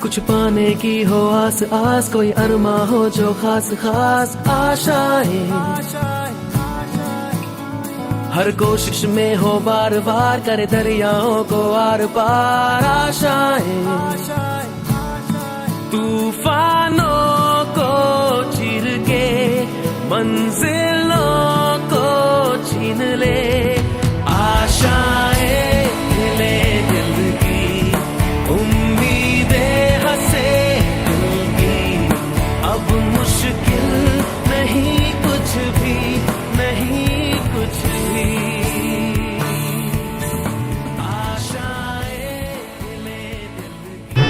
कुछ पाने की हो आस आस, कोई अरमा हो जो खास खास आशाएं, हर कोशिश में हो बार बार, करे दरियाओं को आर पार आशाएं, तूफानों को चीर के मंजिलों को छीन ले, आशाएं ले दिल की, उम्मीदें हंसे दिल की, अब मुश्किल नहीं कुछ भी, नहीं कुछ भी, आशाएं ले दिल की।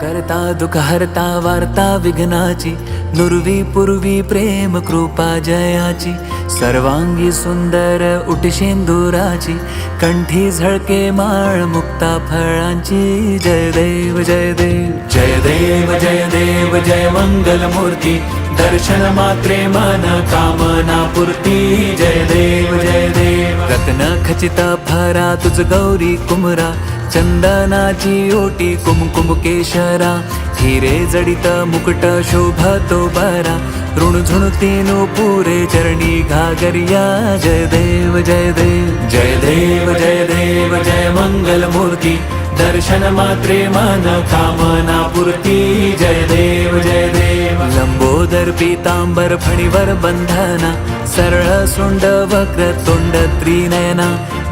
करता दुःख हरता वार्ता विघ्नाची, नुरवी पूर्वी प्रेम कृपा जयाची, सर्वांगी सुंदर उटशेंदुराची, कंठी झळके माळ मुक्ता फळांची, जय देव जय देव जय देव जय देव जय मंगल मूर्ती, दर्शन मात्रे मन कामना पूर्ती, जय देव जय देव रत्न खचित भरा तुझ गौरी कुमरा, चंदनाची ओटी कुमकुम केशरा, हिरे जडित मुकुट शोभतो बरा, ऋणझुणतीनु पुरे चरणी घागरिया, जय देव जय देव जय देव जय देव जय मंगल मूर्ती, दर्शन मात्रे मन कामना पूर्ती, जय देव जय देव लंबोदर पीतांबर फणीवर बंधना, सरळ सुंड वक्र तोंड त्रिनयना,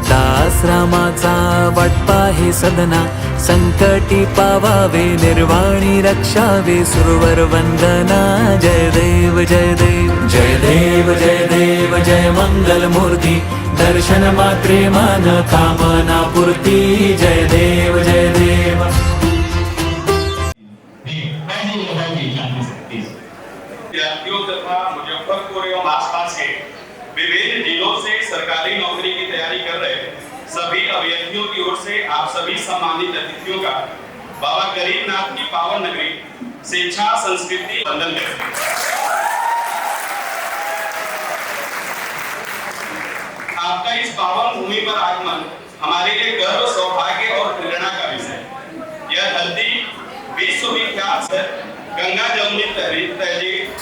दास रामाचा वाटपा हे सदना, संकटी पावावे निर्वाणी रक्षावे सुरवर वंदना, जय देव जय देव जय देव जय देव जय मंगल मूर्ती, दर्शन मात्रे मन कामना पूर्ती, जय देव जय देव। विद्यार्थियों तथा मुजफ्फरपुर एवं आसपास के विभिन्न जिलों से सरकारी नौकरी की तैयारी कर रहे सभी अभ्यर्थियों की ओर से आप सभी सम्मानित अतिथियों का बाबा गरीबनाथ की पावन नगरी शिक्षा संस्कृति वंदन करें। आपका इस पावन भूमि पर आगमन हमारे लिए गर्व, सौभाग्य और प्रेरणा का विषय। यह धरती विश्वविख्यात है, गंगा जमुनी तहजीब,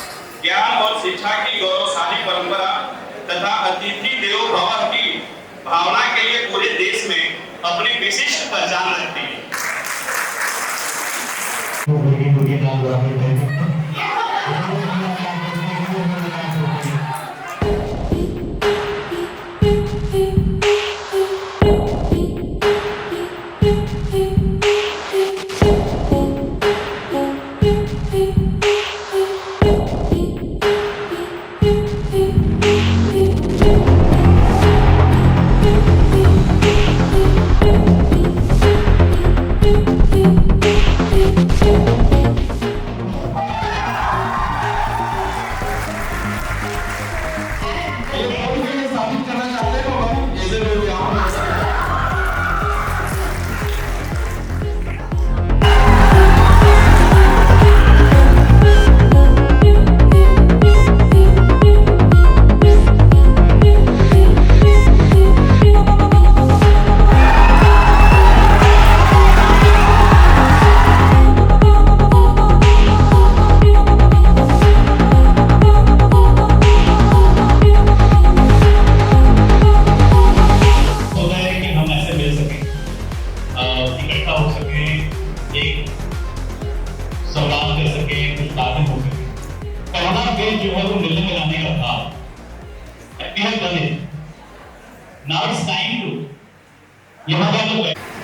ज्ञान और शिक्षा की गौरवशाली परंपरा तथा अतिथि देवो भव की भावना के लिए पूरे देश में अपनी विशिष्ट पहचान रखती है।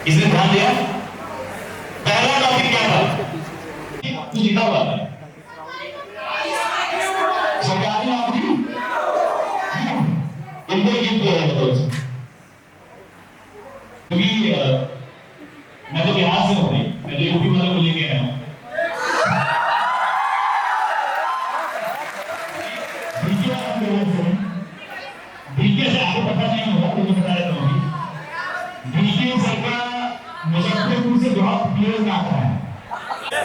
इसने ध्यान दिया। पहला टॉपिक क्या था? तू जीता हुआ था सरकारी नौकरी, इनको क्योंकि मैं तो बिहार से हूँ, मैं तो यूपी वालों को लेके आया हूँ। बीके से आपको पता नहीं होगा, तो मैं बता देता हूँ। बीके सरकार मुजफ्फरपुर से बहुत क्लियर ना आता है,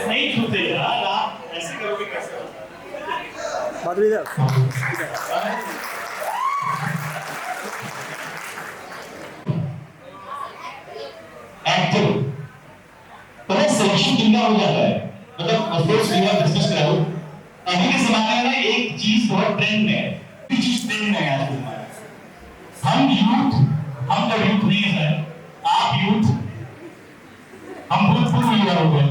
नहीं छूते यार, आप ऐसे करोगे कैसे? एक्टिव पता सिलेक्शन कितना हो जाता है, मतलब अफकोर्स वी हैव डिस्कस करा। अभी के जमाने में एक चीज बहुत ट्रेंड में है, चीज ट्रेंड में है आज हम यूथ, हम तो यूथ नहीं है सर, आप यूथ, हम भूतपूर्व युवा हो गए।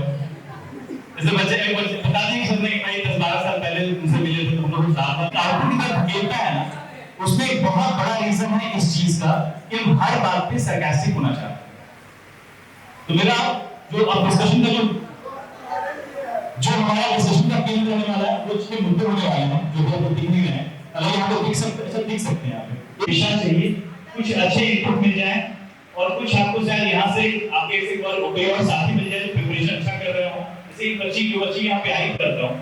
जैसे बच्चे बता दें कि सर नहीं भाई 10-12 साल पहले उनसे मिले थे तो हम लोग साथ में आउटपुट का खेलता है ना, उसमें एक बहुत बड़ा रीजन है इस चीज का कि हम हर बात पे सरकास्टिक होना चाहते हैं। तो मेरा जो अब डिस्कशन का जो हमारा डिस्कशन का केंद्र रहने वाला है, वो छह मुद्दे होने वाले हैं जो बहुत दिखने में है। अगर यहाँ पे देख सकते हैं आप दिशा चाहिए, कुछ अच्छे इनपुट मिल जाए और कुछ आपको शायद यहाँ से आपके एक और साथी मिल जाए जो प्रिपरेशन अच्छा कर रहे हो। जैसे बच्ची यहाँ पे आई करता हूँ,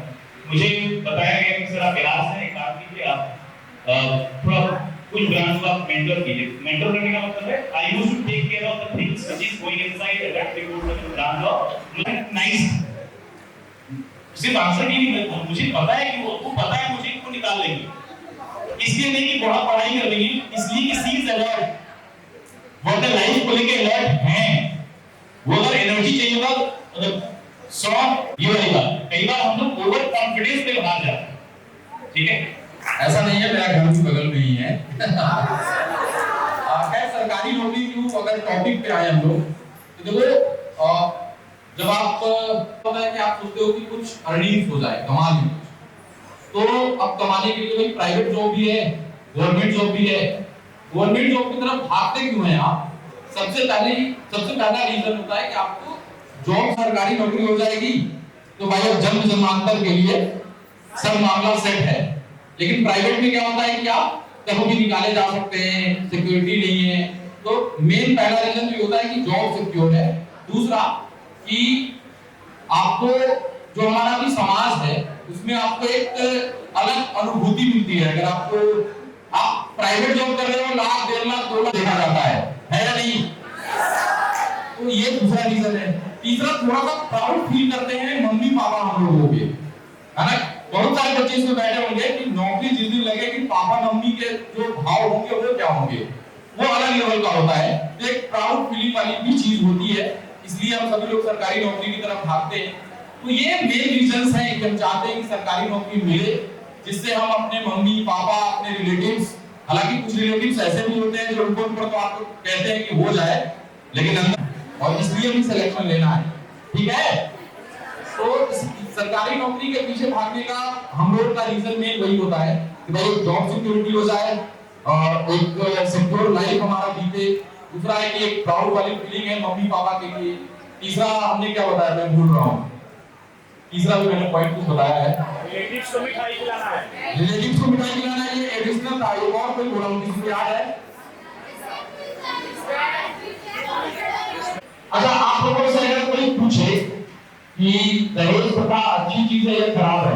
मुझे बताया गया कि सर आप बिहार से एक काम कीजिए, आप थोड़ा कुछ ब्रांच को आप मेंटर कीजिए। मेंटर करने का मतलब है I used to take care of the things which is going inside that they go to the branch of nice. सिर्फ आंसर ही नहीं, मुझे पता है कि वो पता है मुझे को निकाल लेंगे, इसलिए नहीं कि बहुत पढ़ाई कर लेंगे, इसलिए कि सी इज अलर्ट, वो अपने लाइफ को लेके अलर्ट हैं। वो अगर एनर्जी चाहिए होगा मतलब 100 ये वाली बात, कई बार हम लोग ओवर कॉन्फिडेंस पे भाग जाते हैं, ठीक है? ऐसा नहीं है, मेरा घर भी बगल में ही है। खैर सरकारी नौकरी क्यों अगर टॉपिक पे आए हम लोग, तो देखो जब आप होता है कि आप सोचते हो कि कुछ अर्निंग्स हो जाए, कमा लें, तो अब कमाने के लिए भाई प्राइवेट जॉब भी है, गवर्नमेंट जॉब भी है। गवर्नमेंट जॉब की तरफ भागते क्यों हैं आप? सबसे पहला रीजन होता है कि आपको जॉब सरकारी नौकरी हो जाएगी तो भाई अब जन्म जन्मांतर के लिए सब मामला सेट है। लेकिन प्राइवेट में क्या होता है कि आप कभी भी निकाले जा सकते हैं, सिक्योरिटी नहीं है। तो मेन पहला रीजन ये होता है कि जॉब सिक्योर है। दूसरा कि आपको जो हमारा भी समाज है उसमें आपको एक अलग अनुभूति मिलती है। अगर आप प्राइवेट जॉब कर रहे हो, 1 लाख 1.5 लाख 2 लाख देखा जाता है या नहीं? तो ये दूसरा रीजन है। तीसरा थोड़ा सा प्राउड फील करते हैं मम्मी पापा हम लोगों के, है ना? बहुत सारे बच्चे इसमें बैठे होंगे कि नौकरी जिस दिन लगे कि पापा मम्मी के जो भाव होंगे वो क्या होंगे, वो अलग लेवल का होता है। तो एक प्राउड फीलिंग वाली भी चीज होती है, इसलिए हम सभी लोग सरकारी नौकरी की तरफ भागते हैं। तो ये मेन रीजंस हैं कि हम चाहते हैं कि सरकारी नौकरी मिले, जिससे हम अपने मम्मी पापा, अपने रिलेटिव्स, हालांकि कुछ रिलेटिव्स ऐसे भी होते हैं जो उनको तो आपको कहते हैं कि हो जाए, लेकिन अंदर, और इसलिए भी सिलेक्शन लेना है, ठीक है। तो सरकारी नौकरी के पीछे भागने का हम लोग का रीजन मेन वही होता है कि भाई जॉब सिक्योरिटी हो जाए और एक सिक्योर लाइफ हमारा बीते। दूसरा है कि एक प्राउड वाली फीलिंग है मम्मी पापा के लिए। तीसरा हमने क्या बताया, मैं भूल रहा हूँ, तीसरा भी मैंने पॉइंट कुछ बताया है, रिलेटिव्स को मिठाई खिलाना है। रिलेटिव्स को मिठाई खिलाना है, ये एडिशनल था। एक और कोई बोला हूँ, किसी को याद है? अच्छा, आप लोगों से अगर कोई पूछे कि दहेज प्रथा अच्छी चीज है या खराब है,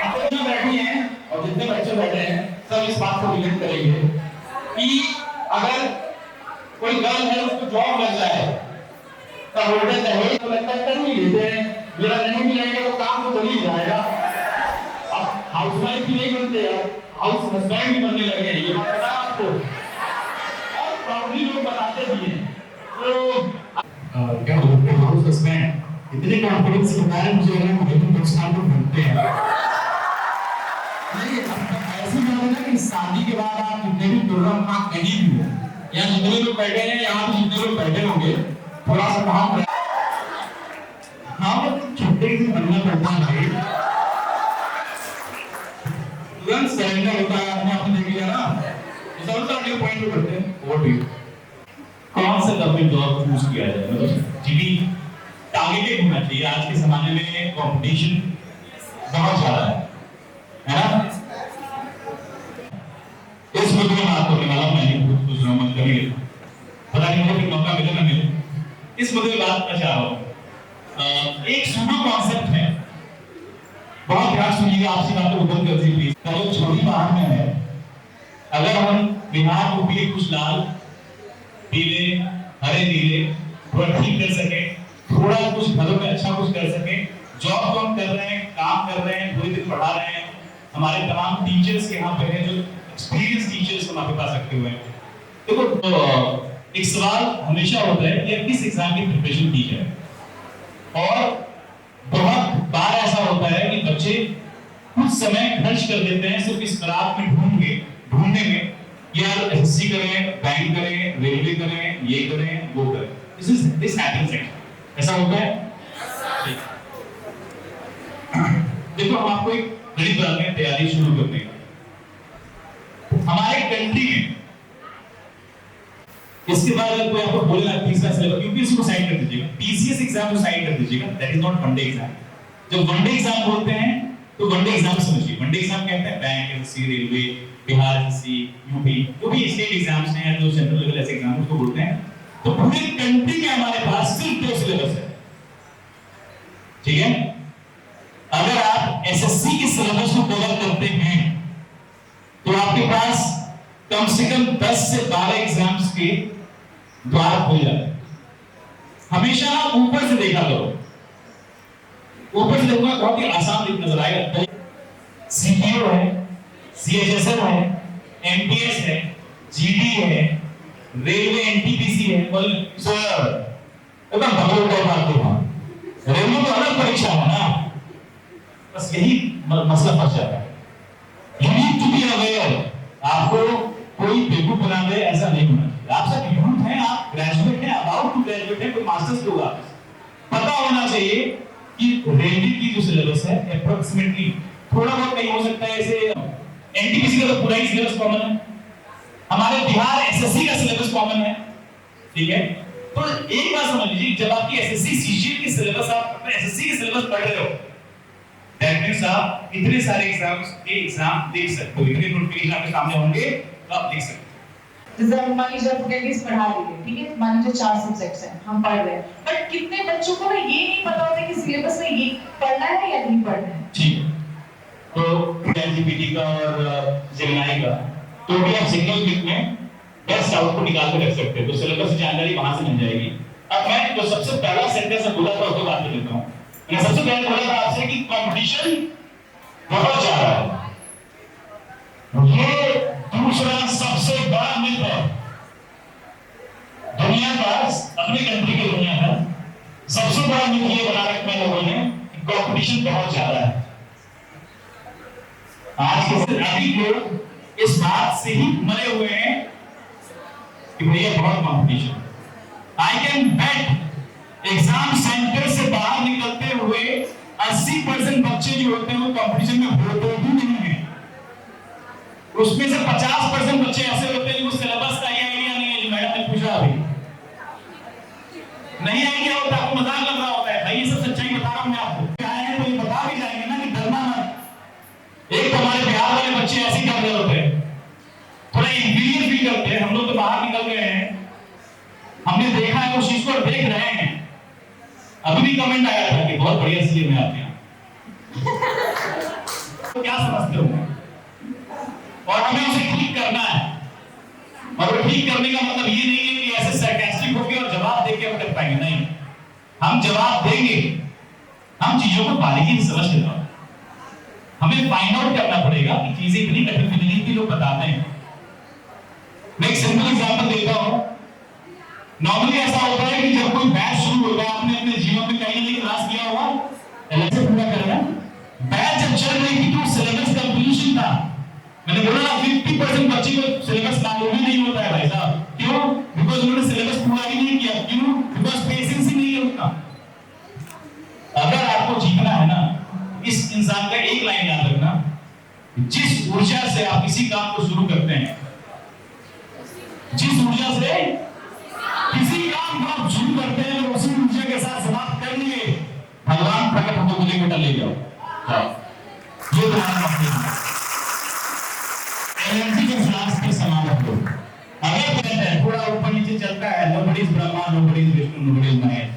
आप लोग बैठे हैं और जितने बच्चे बैठे हैं सब इस बात को रिलेट करेंगे कि अगर कोई गर्ल है उसको जॉब लग जाए तब बोलते दहेज तो लगता है कर नहीं लेते हैं, मेरा नहीं मिलेगा तो काम तो चल ही जाएगा। अब हाउसवाइफ भी नहीं बनते यार, हाउस हस्बैंड भी बनने लगे हैं, ये बात पता है आपको, और प्राउडली लोग बताते भी हैं। तो क्या बोलते हैं, हाउस हस्बैंड इतने कॉन्फिडेंस के बारे में मुझे लगा कि हम नुकसान को भूलते हैं। नहीं, ऐसी बात है ना कि शादी के बाद आप जितने भी प्रोग्राम आप कहीं भी हो, यहाँ जितने लोग बैठे हैं, यहाँ भी जितने लोग बैठे होंगे, थोड़ा सा काम हाँ छुट्टी से बनना पड़ता है भाई, तुरंत सरेंडर होता है, आपने देख लिया ना। इस और अगले पॉइंट पे बढ़ते हैं, व्हाट डू यू, कौन सा गवर्नमेंट जॉब चूज किया जाए, मतलब जीडी टारगेटेड होना चाहिए। आज के जमाने में कंपटीशन बहुत ज्यादा है ना। इस मुद्दे में बात करने वाला मैं कुछ मन कर ही लेता, पता नहीं मुझे फिर मौका मिले ना मिले, इस मुद्दे में बात करना चाह रहा हूँ। एक सूडो कॉन्सेप्ट है, बहुत ध्यान सुनिएगा, आपसे बात को बंद कर दीजिए प्लीज। चलो छोटी बात में है, अगर हम बिहार को भी कुछ लाल पीले हरे नीले थोड़ा ठीक कर सके, थोड़ा कुछ घरों में अच्छा कुछ कर सके, जॉब तो हम कर रहे हैं, काम कर रहे हैं, पूरे दिन पढ़ा रहे हैं, हमारे तमाम टीचर्स यहाँ पे हैं जो एक्सपीरियंस टीचर्स हम आपके पास रखे हुए हैं। देखो एक सवाल हमेशा होता है कि किस एग्जाम की प्रिपरेशन की जाए, और बहुत बार ऐसा होता है कि बच्चे कुछ समय खर्च कर देते हैं सिर्फ इस क्राफ्ट में ढूंढने में, यार एसएससी करें, बैंक करें, रेलवे करें, ये करें, वो करें, दिस हैपेंस एक्चुअली, ऐसा होता है। देखो हम आपको एक बड़ी बात में तैयारी शुरू करने का, हमारे कंट्री में इसके बाद अगर कोई आपको बोलेगा तीसरा सिलेबस, यूपीएससी को साइड कर दीजिएगा, पीसीएस एग्जाम को साइड कर दीजिएगा, that is not one day exam. जब वनडे एग्जाम बोलते हैं तो वनडे एग्जाम समझिए, वनडे एग्जाम क्या होता है, bank, MC, railway, Bihar SSC, UP, जो भी स्टेट एग्जाम्स हैं, जो सेंट्रल लेवल ऐसे एग्जाम उसको बोलते हैं। तो पूरी कंट्री में हमारे पास सिर्फ 2 सिलेबस है, ठीक है। अगर आप एसएससी के सिलेबस को कवर करते हैं तो आपके पास कम से कम 10 से 12 एग्जाम्स के द्वार खुल जाते हैं। हमेशा ऊपर से देखा करो, ऊपर से देखोगे बहुत ही आसान नजर आएगा। सीपीओ है, सीएचएसएल है, एमटीएस है, जीडी है, रेलवे एनटीपीसी है, बोल सर एकदम भगवान का बात है, रेलवे तो अलग परीक्षा है ना, बस यही मसला फंस जाता है। You need to be aware, आपको कोई बेवकूफ बना दे ऐसा नहीं होना चाहिए। आप सब यूथ हैं, आप ग्रेजुएट हैं, अबाउट टू ग्रेजुएट हैं, कोई मास्टर्स होगा, पता होना चाहिए कि रेलवे की जो सिलेबस है अप्रोक्सीमेटली थोड़ा बहुत कहीं हो सकता है, ऐसे एनटीपीसी का तो पूरा ही सिलेबस कॉमन है, हमारे बिहार एसएससी का सिलेबस कॉमन है, ठीक है। तो एक बात समझ लीजिए, जब आपकी एसएससी सीजीएल की सिलेबस, आप अपने एसएससी की सिलेबस पढ़ रहे हो, दैट मींस आप इतने सारे एग्जाम्स के एग्जाम देख सकते हो, इतने नोटिफिकेशन आपके सामने होंगे तो आप देख सकते हो। जैसे मान लीजिए आप अटेंडेंस बढ़ा रही है, ठीक है, मान लीजिए 4 सब्जेक्ट्स हैं, हम पढ़ रहे हैं, बट कितने बच्चों को ना ये नहीं पता होता कि सिलेबस में ये पढ़ना है या नहीं पढ़ना है। ठीक है, तो एनजीपीटी का और जेमिनी का तो भी आप सिंगल क्लिक में बेस्ट आउटपुट निकाल के रख सकते हो, तो सिलेबस की जानकारी वहां से मिल जाएगी। अब मैं जो सबसे पहला सेंटेंस बोला था उसको बात कर लेता हूँ। मैंने सबसे पहले बोला था आपसे कि कंपटीशन बहुत ज्यादा है, ये कंपटीशन बहुत ज्यादा है। आज के अभी लोग इस बात से ही मरे हुए हैं कि भैया बहुत competition. I can bet exam centre से बाहर निकलते हुए 80% बच्चे जो होते हैं वो कंपटीशन में होते ही नहीं है। उसमें से 50% बच्चे ऐसे होते हैं जिनको सिलेबस का आइडिया नहीं है, जो मैडम ने पूछा अभी नहीं आइडिया होता, आपको मजाक लग रहा होता है। भाई ये सब सच्चाई बता रहा हूं मैं आपको। आए हैं तो ये बता भी जाएंगे ना कि डरना मत। एक तो हमारे बिहार वाले बच्चे ऐसे ही कर रहे होते हैं, थोड़ा इंफीरियर फील करते हैं। हम लोग तो बाहर निकल गए हैं, हमने देखा है उस चीज को, देख रहे हैं। अभी भी कमेंट आया था कि बहुत बढ़िया सीएम है आपके यहाँ। तो क्या समझते हो? और हमें उसे ठीक करना है, और वो ठीक करने का मतलब ये नहीं है कि ऐसे सरकास्टिक होकर और जवाब देके हम कर पाएंगे, नहीं। हम जवाब देंगे, हम चीजों को बारीकी से समझ लेना। हमें फाइंड आउट करना पड़ेगा कि चीजें इतनी कठिन नहीं थी, लोग बताते हैं। मैं एक सिंपल एग्जांपल देता हूं। नॉर्मली ऐसा होता है कि जब कोई बैच शुरू होता है, आपने अपने जीवन में कहीं नहीं क्लास किया होगा, एलएसए पूरा करना। बैच जब चल रही थी तो सिलेबस कंप्लीशन था। मैंने बोला ना 50% बच्चे को सिलेबस मालूम ही नहीं होता है भाई साहब। क्यों? बिकॉज़ उन्होंने सिलेबस पूरा ही नहीं किया। क्यों? बिकॉज़ पेशेंस ही नहीं है उनका। अगर आपको जीतना है ना, इस इंसान का एक लाइन याद रखना, जिस ऊर्जा से आप किसी काम को शुरू करते हैं, जिस ऊर्जा से किसी काम को आप शुरू करते हैं, और उसी ऊर्जा के साथ समाप्त कर लिए, भगवान प्रकट होकर बोले बेटा ले जाओ। ये एनर्जी के फ्लास्क के समान हो। अगर कहते हैं थोड़ा ऊपर नीचे चलता है, nobody is Brahma, nobody is Vishnu, nobody is Mahesh,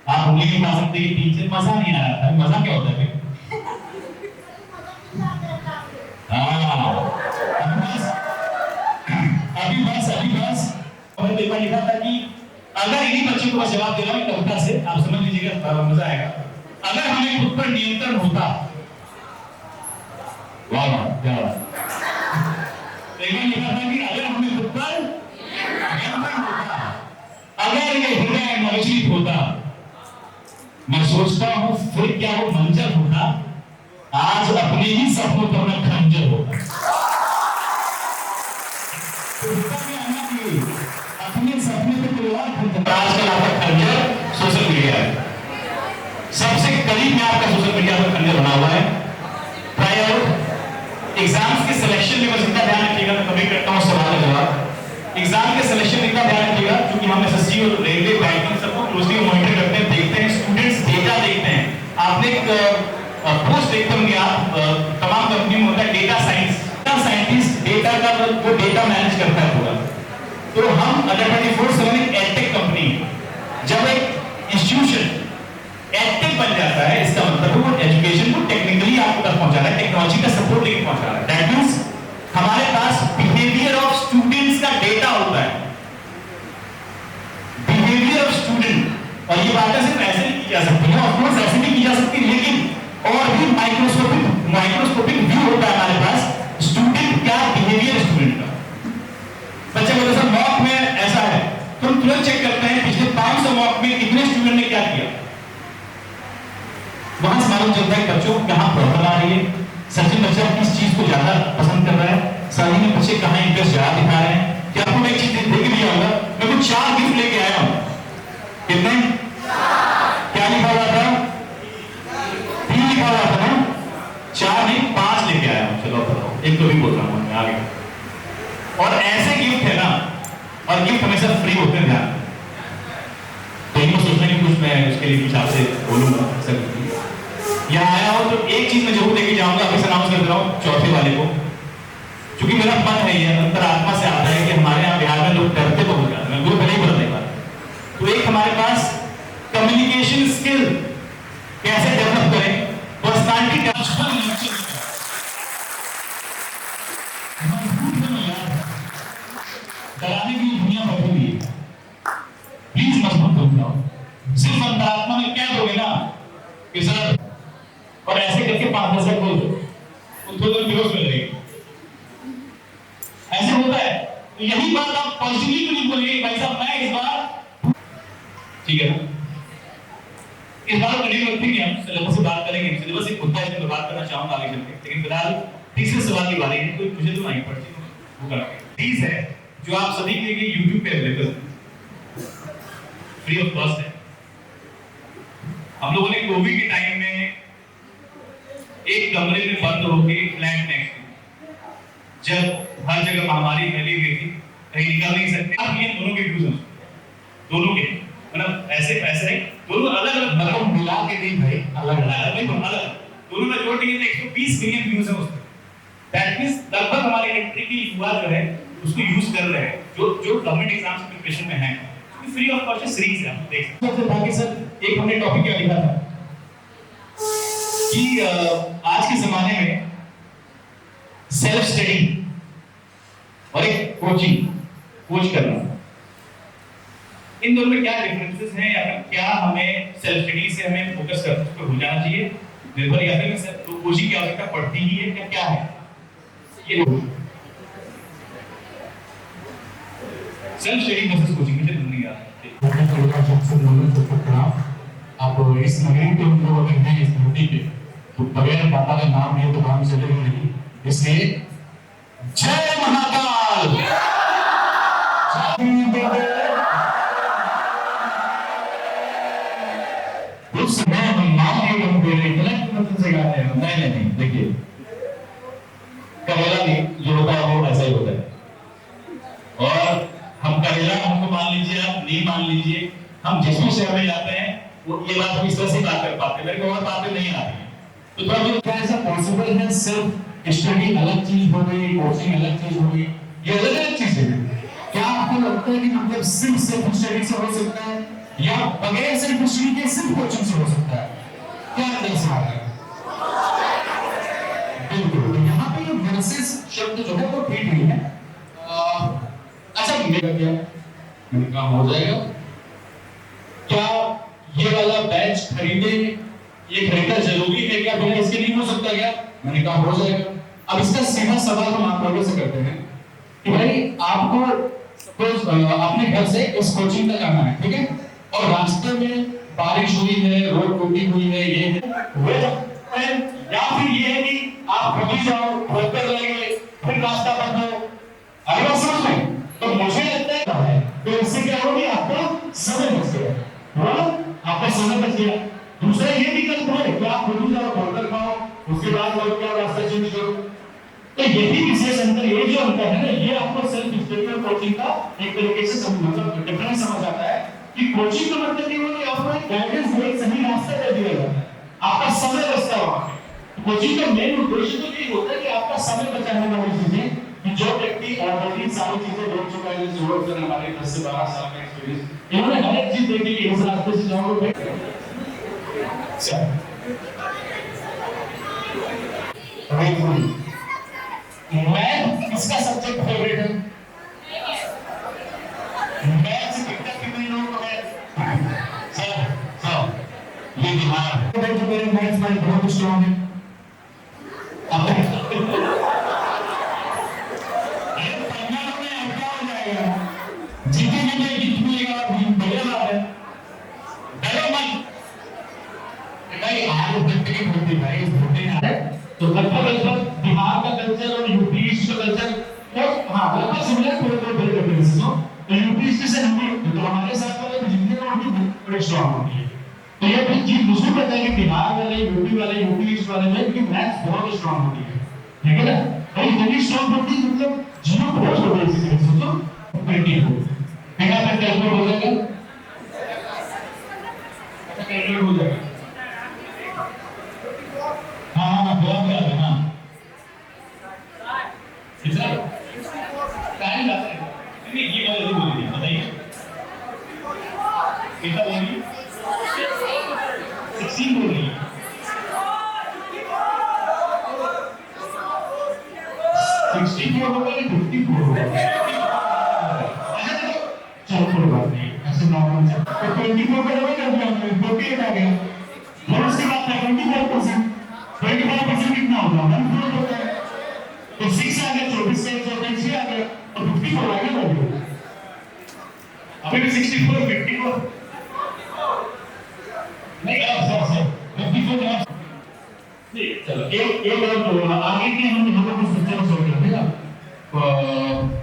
आप उंगली उठा सकते हैं कि टीचर मजा नहीं आ रहा था। मजा क्या होता है? अभी बस और पेपर लिखा था कि अगर इन्हीं बच्चों को बस जवाब दे रहा हूं कविता से, आप समझ लीजिएगा, मजा आएगा। अगर हमें खुद पर नियंत्रण होता, वाह वाह क्या बात। पेपर लिखा था कि अगर हमें खुद पर नियंत्रण होता, अगर ये हृदय नवजीत होता, मैं सोचता हूं फिर क्या वो मंजर होता, आज अपने ही सपनों पर मैं खंजर होता। अपने सपने पे तलवार खंजर। आजकल आपका खंजर सोशल मीडिया है। सबसे करीब में आपका सोशल मीडिया पर खंजर बना हुआ है। एग्जाम्स के सिलेक्शन में बस इतना ध्यान रखिएगा, मैं कभी करता हूँ सवाल का जवाब। एग्जाम के सिलेक्शन में इतना ध्यान रखिएगा, क्योंकि हम एसएससी और रेलवे बैंकिंग सबको क्लोजली मॉनिटर करते हैं, देखते हैं, स्टूडेंट्स डेटा देखते हैं। आपने एक पोस्ट देखते होंगे आप, तमाम कंपनी में होता है डेटा साइंस, साइंटिस्ट डेटा का वो डेटा मैनेज करता है पूरा। तो हम अगर 24/7 एक एडटेक कंपनी, जब एक इंस्टीट्यूशन एडटेक बन जाता है, इसका मतलब वो एजुकेशन को टेक्निकली आपको तक पहुंचा रहा है, टेक्नोलॉजी का सपोर्ट लेके पहुंचा रहा है। दैट मींस हमारे पास बिहेवियर ऑफ स्टूडेंट्स का डेटा होता है, बिहेवियर ऑफ स्टूडेंट। और ये बातें सिर्फ ऐसे नहीं की जा सकती है, ऑफ कोर्स ऐसे नहीं की जा सकती, लेकिन और भी माइक्रोस्कोपिक व्यू होता है हमारे पास स्टूडेंट क्या बिहेवियर स्टूडेंट का। बच्चे बोलते सर मॉक में ऐसा है, तो हम तुरंत चेक करते हैं पिछले 500 मॉक में कितने स्टूडेंट ने क्या किया। वहां से मालूम चलता है बच्चों को कहां प्रॉब्लम आ रही है, सच में बच्चा किस चीज को ज्यादा पसंद कर रहा है, सही में बच्चे कहां इंटरेस्ट ज्यादा दिखा रहे हैं। क्या आपको मैं एक चीज देख दिया होगा, मैं कुछ 4 गिफ्ट लेके आया हूं। कितने? क्या लिखा हुआ था? 3 लिखा हुआ था ना, 4 नहीं 5 लेके आया हूं। चलो बताओ, एक तो भी बोल रहा हूं मैं आगे। और ऐसे गिफ्ट है ना, और गिफ्ट हमेशा फ्री होते हैं, ध्यान। तो इनको सोचना कि कुछ मैं उसके लिए कुछ आपसे बोलूंगा सर। यहाँ आया हो तो एक चीज मैं जरूर लेके जाऊंगा, अभी अनाउंस कर रहा हूँ चौथे वाले को, क्योंकि मेरा मन है, ये अंतरात्मा से आता है कि हमारे यहाँ बिहार में लोग डरते बहुत ज्यादा। मैं गुरु पहले ही बोलने वाला। तो एक हमारे पास कम्युनिकेशन स्किल कैसे डेवलप करें, पर्सनालिटी डराने की दुनिया बैठी हुई है, प्लीज मजबूत हो जाओ। सिर्फ अंतरात्मा में क्या दोगे ना कि सर, और ऐसे करके 5-10 सेकंड बोल दो, उनको तो बेहोश मिल जाएगी। ऐसे होता है। तो यही बात आप पॉजिटिवली क्यों नहीं बोलिए भाई साहब मैं इस बार, ठीक है ना, इस बार कंटिन्यू रखेंगे, हम सिलेबस से बात करेंगे, सिलेबस एक मुद्दा है, मैं बात करना चाहूंगा आगे चल के, लेकिन फिलहाल तीसरे सवाल की बारी है, कोई मुझे तो नहीं पड़ती वो करके प्लीज है जो आप सभी के लिए YouTube पे अवेलेबल है, फ्री ऑफ कॉस्ट है। हम लोगों ने कोविड के टाइम में एक कमरे में बंद होके फ्लैट नेक्स्ट, जब हर जगह महामारी फैली हुई थी, कहीं निकल नहीं सकते, आप ये दोनों के व्यूज हैं, दोनों के मतलब ऐसे नहीं, दोनों अलग अलग मतलब मिला के नहीं भाई, अलग अलग दोनों में जोड़ के 120 मिलियन व्यूज है उसमें। दैट मींस लगभग हमारे कंट्री की युवा जो है उसको यूज कर रहे हैं, जो गवर्नमेंट एग्जाम्स प्रिपरेशन में है, फ्री ऑफ कॉस्ट सीरीज है, आप देख सकते हैं। बाकी सर एक हमने टॉपिक क्या लिखा था कि आज के जमाने में सेल्फ स्टडी और एक कोच करना, इन दोनों में क्या डिफरेंसेस हैं, या फिर क्या हमें सेल्फ स्टडी से हमें फोकस कर उस पर हो जाना चाहिए निर्भर, या फिर तो कोचिंग की आवश्यकता पड़ती ही है, या क्या है ये सेल्फ स्टडी वर्सेस कोचिंग मुझे नहीं आ रहा है। आप इस नगरी पे हम लोग अगर हैं, इस धरती पे, तो बगैर बाबा का नाम लिए तो काम चलेगा नहीं, इसलिए जय महाकाल। उस समय हम नाम नहीं हम दे रहे, गलत मतलब से गा रहे हैं, नहीं देखिए करेला नहीं जो होता है वो ऐसा ही होता है, और हम करेला हमको मान लीजिए, आप नहीं मान लीजिए, हम जिस भी शहर में जाते हैं वो ये बात हम इस तरह से बात कर पाते हैं, मेरे को और बातें नहीं आती हैं, तो थोड़ा बहुत क्या ऐसा पॉसिबल है, सिर्फ स्टडी अलग चीज हो गई, कोचिंग अलग चीज हो गई, ये अलग अलग चीजें हैं। क्या आपको लगता है कि मतलब सिर्फ स्टडी से हो सकता है, या बगैर सिर्फ स्टडी के सिर्फ कोचिंग से हो सकता है? क्या सवाल है? बिल्कुल, यहाँ पे जो वर्सेस शब्द जो है वो ठीक नहीं है। अच्छा मेरा क्या मैंने कहा हो जाएगा, क्या ये वाला बैच खरीदे, ये खरीदना जरूरी है क्या, बिना इसके नहीं हो सकता क्या? मैंने कहा हो जाएगा। अब इसका सीधा सवाल हम आप लोगों से करते हैं कि भाई आपको सपोज अपने घर से इस कोचिंग तक आना है, ठीक है, और रास्ते में बारिश हुई है, रोड टूटी हुई है, ये है, या फिर ये है कि आप कभी जाओ होकर लगे फिर रास्ता बंद हो, अरे बात समझ में, तो मुझे लगता है तो इससे क्या होगी, आपका समय बच गया, आपका समय बच गया। दूसरा ये विकल्प है कि आप खुद जाओ होकर खाओ, उसके बाद और क्या रास्ता चेंज करो, तो यही विशेष अंतर, ये जो अंतर है ना, ये आपको सेल्फ स्टडी और कोचिंग का एक तरीके से मतलब डिफरेंस समझ आता है कि कोचिंग का मतलब ये है कि आपको एक गाइडेंस, एक सही रास्ता दे दिया जाता है, आपका समय बचता है वहां पे। कोचिंग का मेन उद्देश्य तो ये होता है कि आपका समय बचाने वाली चीजें, कि जो व्यक्ति ऑलरेडी सारी चीजें देख चुका है, जैसे वर्क करने वाले 10 से 12 साल का एक्सपीरियंस, इन्होंने हर एक चीज देखी कि इस रास्ते से जाओगे। मैथ इसका सब्जेक्ट फेवरेट है, मैथ से कितने लोगों को है सर ये बिहार मेरे मैथ में बहुत स्ट्रांग है, तो लगभग बिहार का कल्चर और यूपी ईस्ट का कल्चर लगभग सिमिलर, थोड़े डिफरेंसेस हो, तो यूपी ईस्ट से हम तो हमारे साथ वाले जितने लोग भी बड़े स्ट्रांग होती है, तो ये भी चीज दूसरी पता है कि बिहार वाले, यूपी ईस्ट वाले में कि मैथ्स बहुत स्ट्रांग होती है, ठीक है ना, भाई इतनी स्ट्रांग होती है मतलब जीरो बहुत होती है, इसी सोचो 20 हो बेटा पे कैलकुलेट हो जाएगा, कैलकुलेट हो जाएगा, कितना टाइम लगता है, नहीं ये बात जरूर बोलिए, बताइए कितना बोलिए, 16 बोलिए, 64 होगा या 54 होगा, चलो कोई बात नहीं, ऐसे नॉर्मल से तो 24 पे रहे कर दिया हमने, 28 आ गया, और उसके बाद 25% कितना होगा, 1/4 होता है, तो 6 आ गया, 24 से 6 आ गया, तो 54 आ गया वैल्यू, अभी भी 64 54 नहीं अब चलो एक और तो आगे के हम कुछ सिस्टम सोच रहे थे ना।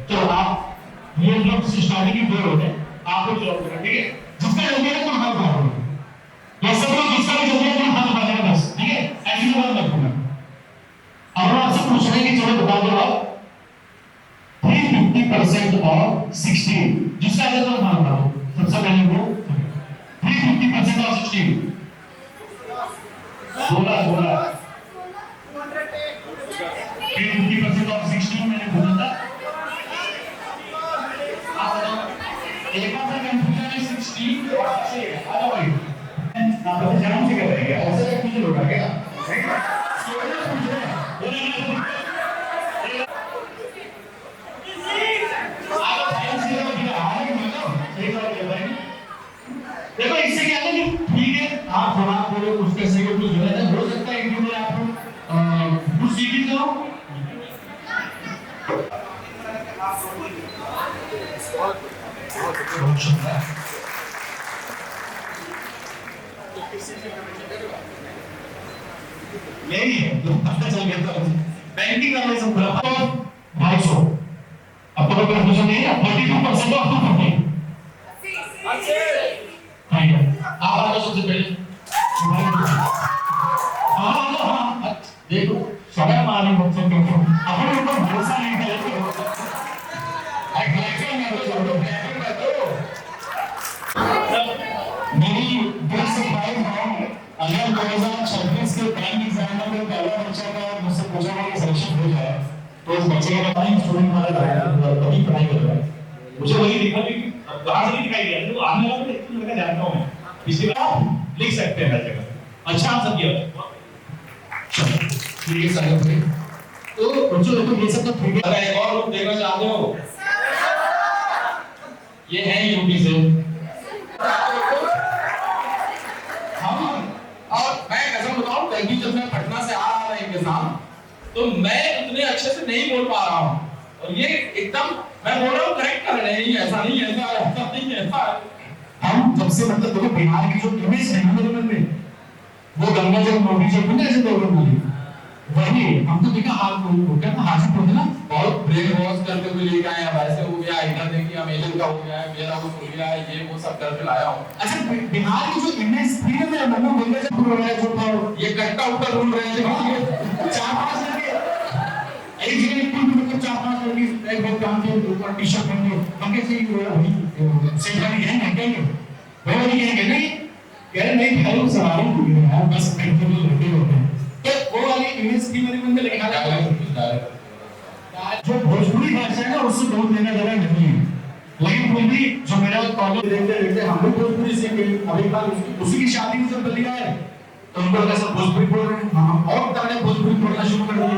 तो आप ये जो स्टार्टिंग की दो होते हैं आपको जॉब करना, ठीक है? जिसका जल्दी है तुम हाथ उठाओ, या सब लोग जिसका भी जल्दी है तुम हाथ उठा देना बस, ठीक है? ऐसी बात मत करना। अब हम आपसे पूछ रहे हैं कि चलो बता दो आप 350% ऑफ 16, जिसका है तो हाथ उठाओ सबसे पहले वो 350% ऑफ 16 16 350% ऑफ 16 मैंने बोला था। आप बताओ एक बार से कंफ्यूजन है 16 और से आ जाओ भाई आप तो जन्म से कर रहे हैं ऐसे कंफ्यूजन हो रहा है क्या? देखो इससे क्या है कि ठीक है आप थोड़ा थोड़े उसके सही कुछ गलत है हो सकता है कि आप कुछ सीखी तो नहीं है तो पता चल गया था बैंकिंग का मैं सब पूरा 250 अब तो कंफ्यूजन नहीं है 32% ऑफ 250 ठीक है आप आ जाओ सबसे पहले हाँ देखो सगा मारी बच्चों को अपने ऊपर भरोसा नहीं है मेरी दिल से ख्वाहिश है अगर 2026 के बैंक एग्जाम में पहला बच्चा का मुझसे पूछा गया कि सिलेक्शन हो जाए तो उस बच्चे का टाइम स्टूडेंट वाला कभी पढ़ाई कर रहा है मुझे वही दिखा कि बाहर से नहीं दिखाई दिया तो आने वाला तो एक लड़का जानता हूं मैं पिछली बार लिख सकते हैं हर जगह अच्छा आंसर दिया ठीक है साहब भाई तो बच्चों देखो ये सब तो ठीक है अगर एक और लोग देखना चाहते हो ये है यूपी से हम और मैं कसम बताऊं कभी जब मैं पटना से आ रहा था इनके साथ तो मैं उतने अच्छे से नहीं बोल पा रहा हूँ और ये एकदम मैं बोल रहा हूँ करेक्ट कर रहे हैं ऐसा नहीं ऐसा नहीं ऐसा हम जब से मतलब देखो बिहार की जो इमेज है ना मेरे में वो गंगा जल मोदी जो बने ऐसे लोगों को वही हम तो देखा हाल को क्या था हाजीपुर है ना बहुत ब्रेन वॉश करके भी लेके आए हैं वैसे हो गया इधर देखिए अमेजन का हो गया है मेरा कुछ हो गया है ये वो सब करके लाया हूँ अच्छा बिहार की जो इमेज थी ना मेरे मन में गंगा जल वगैरह जो था ये कट्टा उठा ढूंढ रहे हैं चार पांच लड़के एक जगह एक टीम में चार पांच लड़के एक बहुत काम के ऊपर टी शर्ट पहन के हम कैसे वही सेट वाली गैंग है क्या वो वाली गैंग है नहीं कह रहे नहीं भाई वो सवारी हुई है यार बस बैठे हुए लड़के होते हैं तो वो वाली इमेज थी मेरे मन में लेकिन जो भोजपुरी भाषा है ना उससे बहुत लेना देना नहीं है लेकिन फिर भी जो मेरा कॉलेज देखते देखते हम लोग भोजपुरी सीखे अभी बार उसी की शादी में जब बलिया है तो उनको लगा सब भोजपुरी बोल रहे हैं हम और तरह भोजपुरी बोलना शुरू कर दिए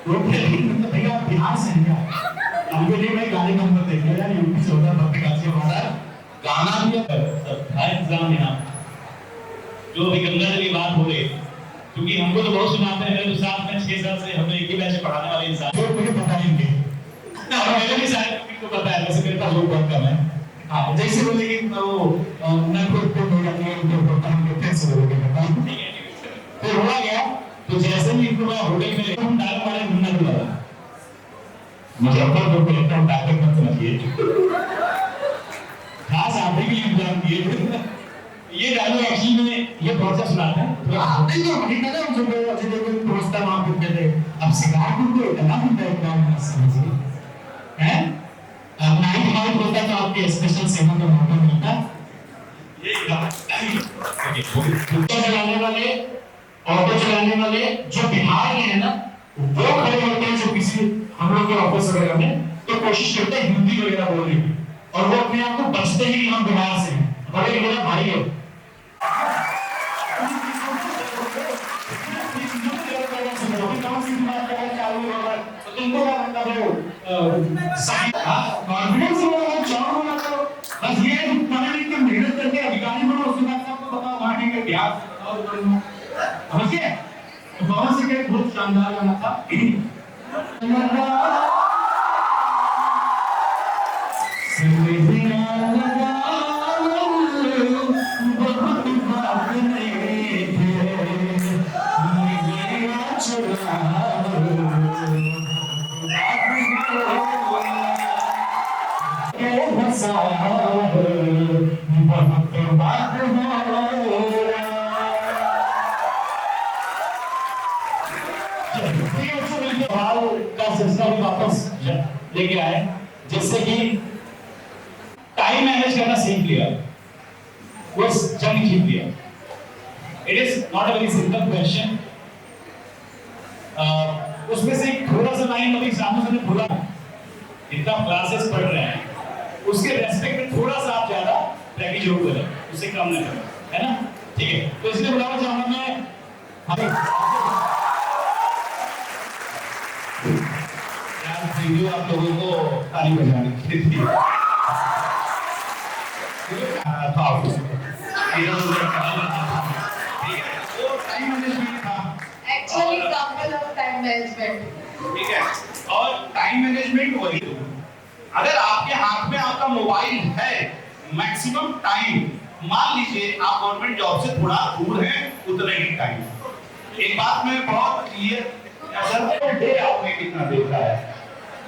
लोग मतलब भैया आप बिहार से हैं क्या हमको नहीं भाई गाने नंबर देखिए यार यूपी से होता भक्ति का से हमारा गाना भी है हर एग्जाम में ना जो भी गंगा जल की बात हो रही क्योंकि हमको तो बहुत सुनाते हैं मेरे साथ में 6 साल से हमने एक ही बैच पढ़ाने वाले इंसान जो मुझे पता नहीं है और मैंने भी शायद को पता है वैसे मेरे पास लोग बहुत कम है हां जैसे बोले कि वो नटवर को हो जाती है उनको पता नहीं कैसे बोलोगे बता ठीक है फिर हुआ क्या तो जैसे ही इनको मैं होटल में हम डायरेक्ट वाले घूमना लगा मुजफ्फरपुर को एकदम ताकत मत समझिए खास आप ही के एग्जाम दिए ये डायलॉग एक्चुअली में ये बहुत सा सुनाते हैं नहीं तो ठीक है ना हम सब ऐसे देखो दोस्त वहां पे कहते अब सिगार को इतना भी बैकग्राउंड ना समझिए हैं अब नाइट आउट होता तो आपके स्पेशल सेवन का मौका मिलता ये ऑटो चलाने वाले जो बिहार के हैं ना वो खड़े होते हैं जो किसी हम लोग के ऑफिस वगैरह में तो कोशिश करते हैं हिंदी वगैरह बोलने की और वो अपने आप को बचते ही हम बिहार से हैं बड़े मेरा भाई है तुमको क्या मतलब है कॉन्फिडेंस वाला चाव वाला करो बस ये पढ़ने लिख के मेहनत करके अधिकारी बनो उसके बाद आपको बताओ वहां ठीक है बिहार और समझिए तो पवन सिंह एक बहुत शानदार गाना था के बसाया बहुत बात हो का सिलसिला भी वापस लेके आए, जैसे कि टाइम मैनेज करना सीख लिया, वो जंग जीत लिया। It is not a very simple question. उसमें से थोड़ा सा लाइन अभी एग्जाम्पल ने बोला, इतना क्लासेस पढ़ रहे हैं उसके रेस्पेक्ट में थोड़ा सा आप ज्यादा प्रैक्टिस जरूर करें, उससे कम ना करें, है ना? ठीक है, तो इसलिए बुलाना चाहूंगा मैं वीडियो आप लोगों को ताली बजाने के लिए Actually, example of time management. ठीक है, और टाइम मैनेजमेंट वही दो। अगर आपके हाथ में आपका मोबाइल है, मैक्सिमम टाइम, मान लीजिए आप गवर्नमेंट जॉब से थोड़ा दूर हैं, उतना ही टाइम। एक बात में बहुत क्लियर, डे आपने कितना देखा है?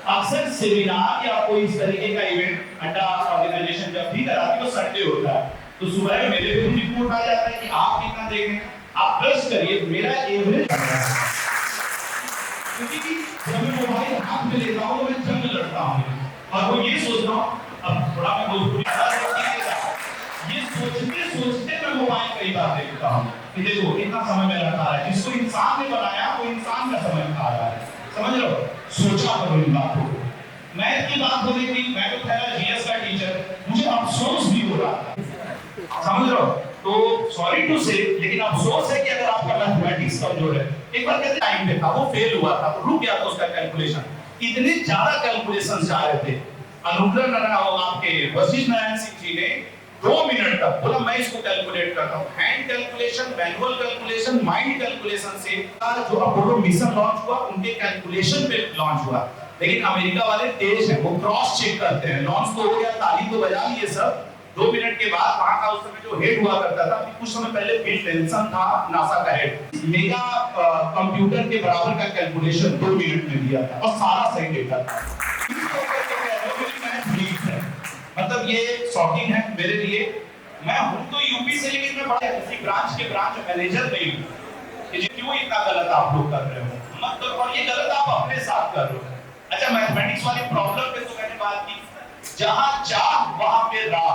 अक्सर सेमिनार या कोई इस तरीके का इवेंट अड्डा ऑर्गेनाइजेशन जब भी कराती है वो संडे होता है, तो सुबह में मेरे को रिपोर्ट आ जाता है कि आप कितना देखें। आप प्लस करिए, मेरा एवरेज, क्योंकि जब मैं मोबाइल हाथ में लेता हूँ तो मैं जंग लड़ता हूँ और वो ये सोचता हूँ, अब थोड़ा मैं भोजपुरी ये सोचते सोचते मैं मोबाइल कई बार देखता हूँ कि देखो इतना समय मेरा खा रहा है। जिसको इंसान ने बनाया वो इंसान का समय खा रहा है, समझ लो? सोचा करो इन बातों को। मैथ की बात हो रही थी, मैं तो पहला जीएस का टीचर, मुझे अफसोस भी हो रहा था, समझ लो? तो सॉरी टू से, लेकिन अफसोस है कि अगर आपका मैथमेटिक्स कमजोर है। एक बार कहते टाइम पे था, वो फेल हुआ था, तो रुक गया था उसका कैलकुलेशन। इतने ज्यादा कैलकुलेशन आ रहे थे, अनुग्रह नारायण आपके वशिष्ठ नारायण सिंह जी ने 2 मिनट तक बोला मैं इसको कैलकुलेट करता हूँ। Hand calculation, manual calculation, mind calculation से जो अपोलो मिशन लॉन्च हुआ उनके कैलकुलेशन पे लॉन्च हुआ। लेकिन अमेरिका वाले तेज हैं, वो क्रॉस चेक करते हैं। लॉन्च तो हो गया, ताली तो बजा लिए सब, 2 मिनट के बाद वहां का उस समय जो हेड हुआ करता था, कुछ समय पहले बिल टेंशन था नासा का हेड, मेगा कंप्यूटर के बराबर का कैलकुलेशन 2 मिनट में दिया था और सारा सही डेटा था। मतलब ये शॉकिंग है मेरे लिए। मैं हूं तो यूपी से, लेकिन मैं बड़ा किसी ब्रांच के ब्रांच मैनेजर नहीं हूं कि क्यों इतना गलत आप लोग कर रहे हो, मतलब और ये गलत आप अपने साथ कर रहे हो। अच्छा, मैथमेटिक्स वाली प्रॉब्लम पे तो मैंने बात की, जहां चाह वहां पे राह।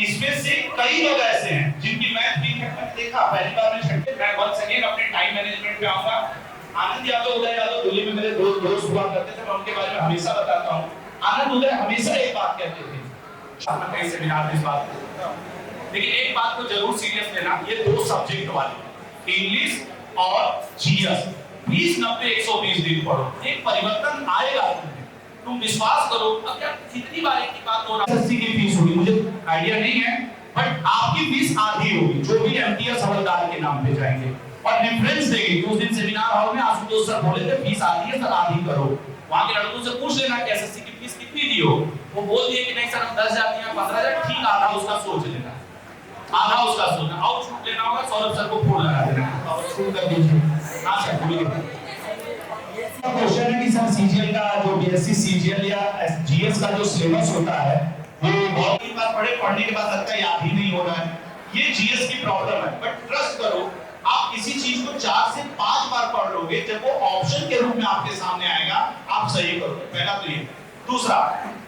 इसमें से कई लोग ऐसे हैं जिनकी मैथ भी मैंने देखा, पहली बार में छठे, मैं वंस अगेन अपने टाइम मैनेजमेंट पे आऊंगा। आनंद यादव, उदय यादव दिल्ली में मेरे दोस्त हुआ करते थे, मैं उनके बारे में हमेशा बताता हूं। आनंद उदय हमेशा एक बात कहते थे, मैं कई सेमिनार में इस बात को, लेकिन एक बात को जरूर सीरियस लेना, ये 2 सब्जेक्ट वाले इंग्लिश और जीएस 20 90 120 दिन पढ़ो, एक परिवर्तन आएगा तुम विश्वास करो। अब यार कितनी बार की बात हो रहा है, एसएससी की फीस होगी, मुझे आइडिया नहीं है, बट आपकी फीस आधी होगी जो भी एमटीएस हवलदार के नाम पे जाएंगे और रेफरेंस देंगे। उस दिन सेमिनार हॉल में आशुतोष सर बोले थे फीस आधी है सर, आधी करो। वहां के लड़कों से पूछ लेना कि एसएससी की फीस कितनी दी हो, वो बोल दिए कि नहीं सर हम 10,000 दिया, 15,000, ठीक, आधा उसका सोच लेना, आधा उसका सोचना, और छूट लेना होगा, सौरभ सर को फोन लगा देना और छूट कर दीजिए। हां सर बोलिए। क्वेश्चन है कि सर सीजीएल का जो बीएससी सीजीएल या जीएस का जो सिलेबस होता है वो बहुत ही बार पढ़ने के बाद लगता है याद ही नहीं हो रहा है। ये जीएस की प्रॉब्लम है, बट ट्रस्ट करो आप किसी चीज को 4 से 5 बार पढ़ लोगे, जब वो ऑप्शन के रूप में आपके सामने आएगा आप सही करोगे। पहला तो ये। दूसरा,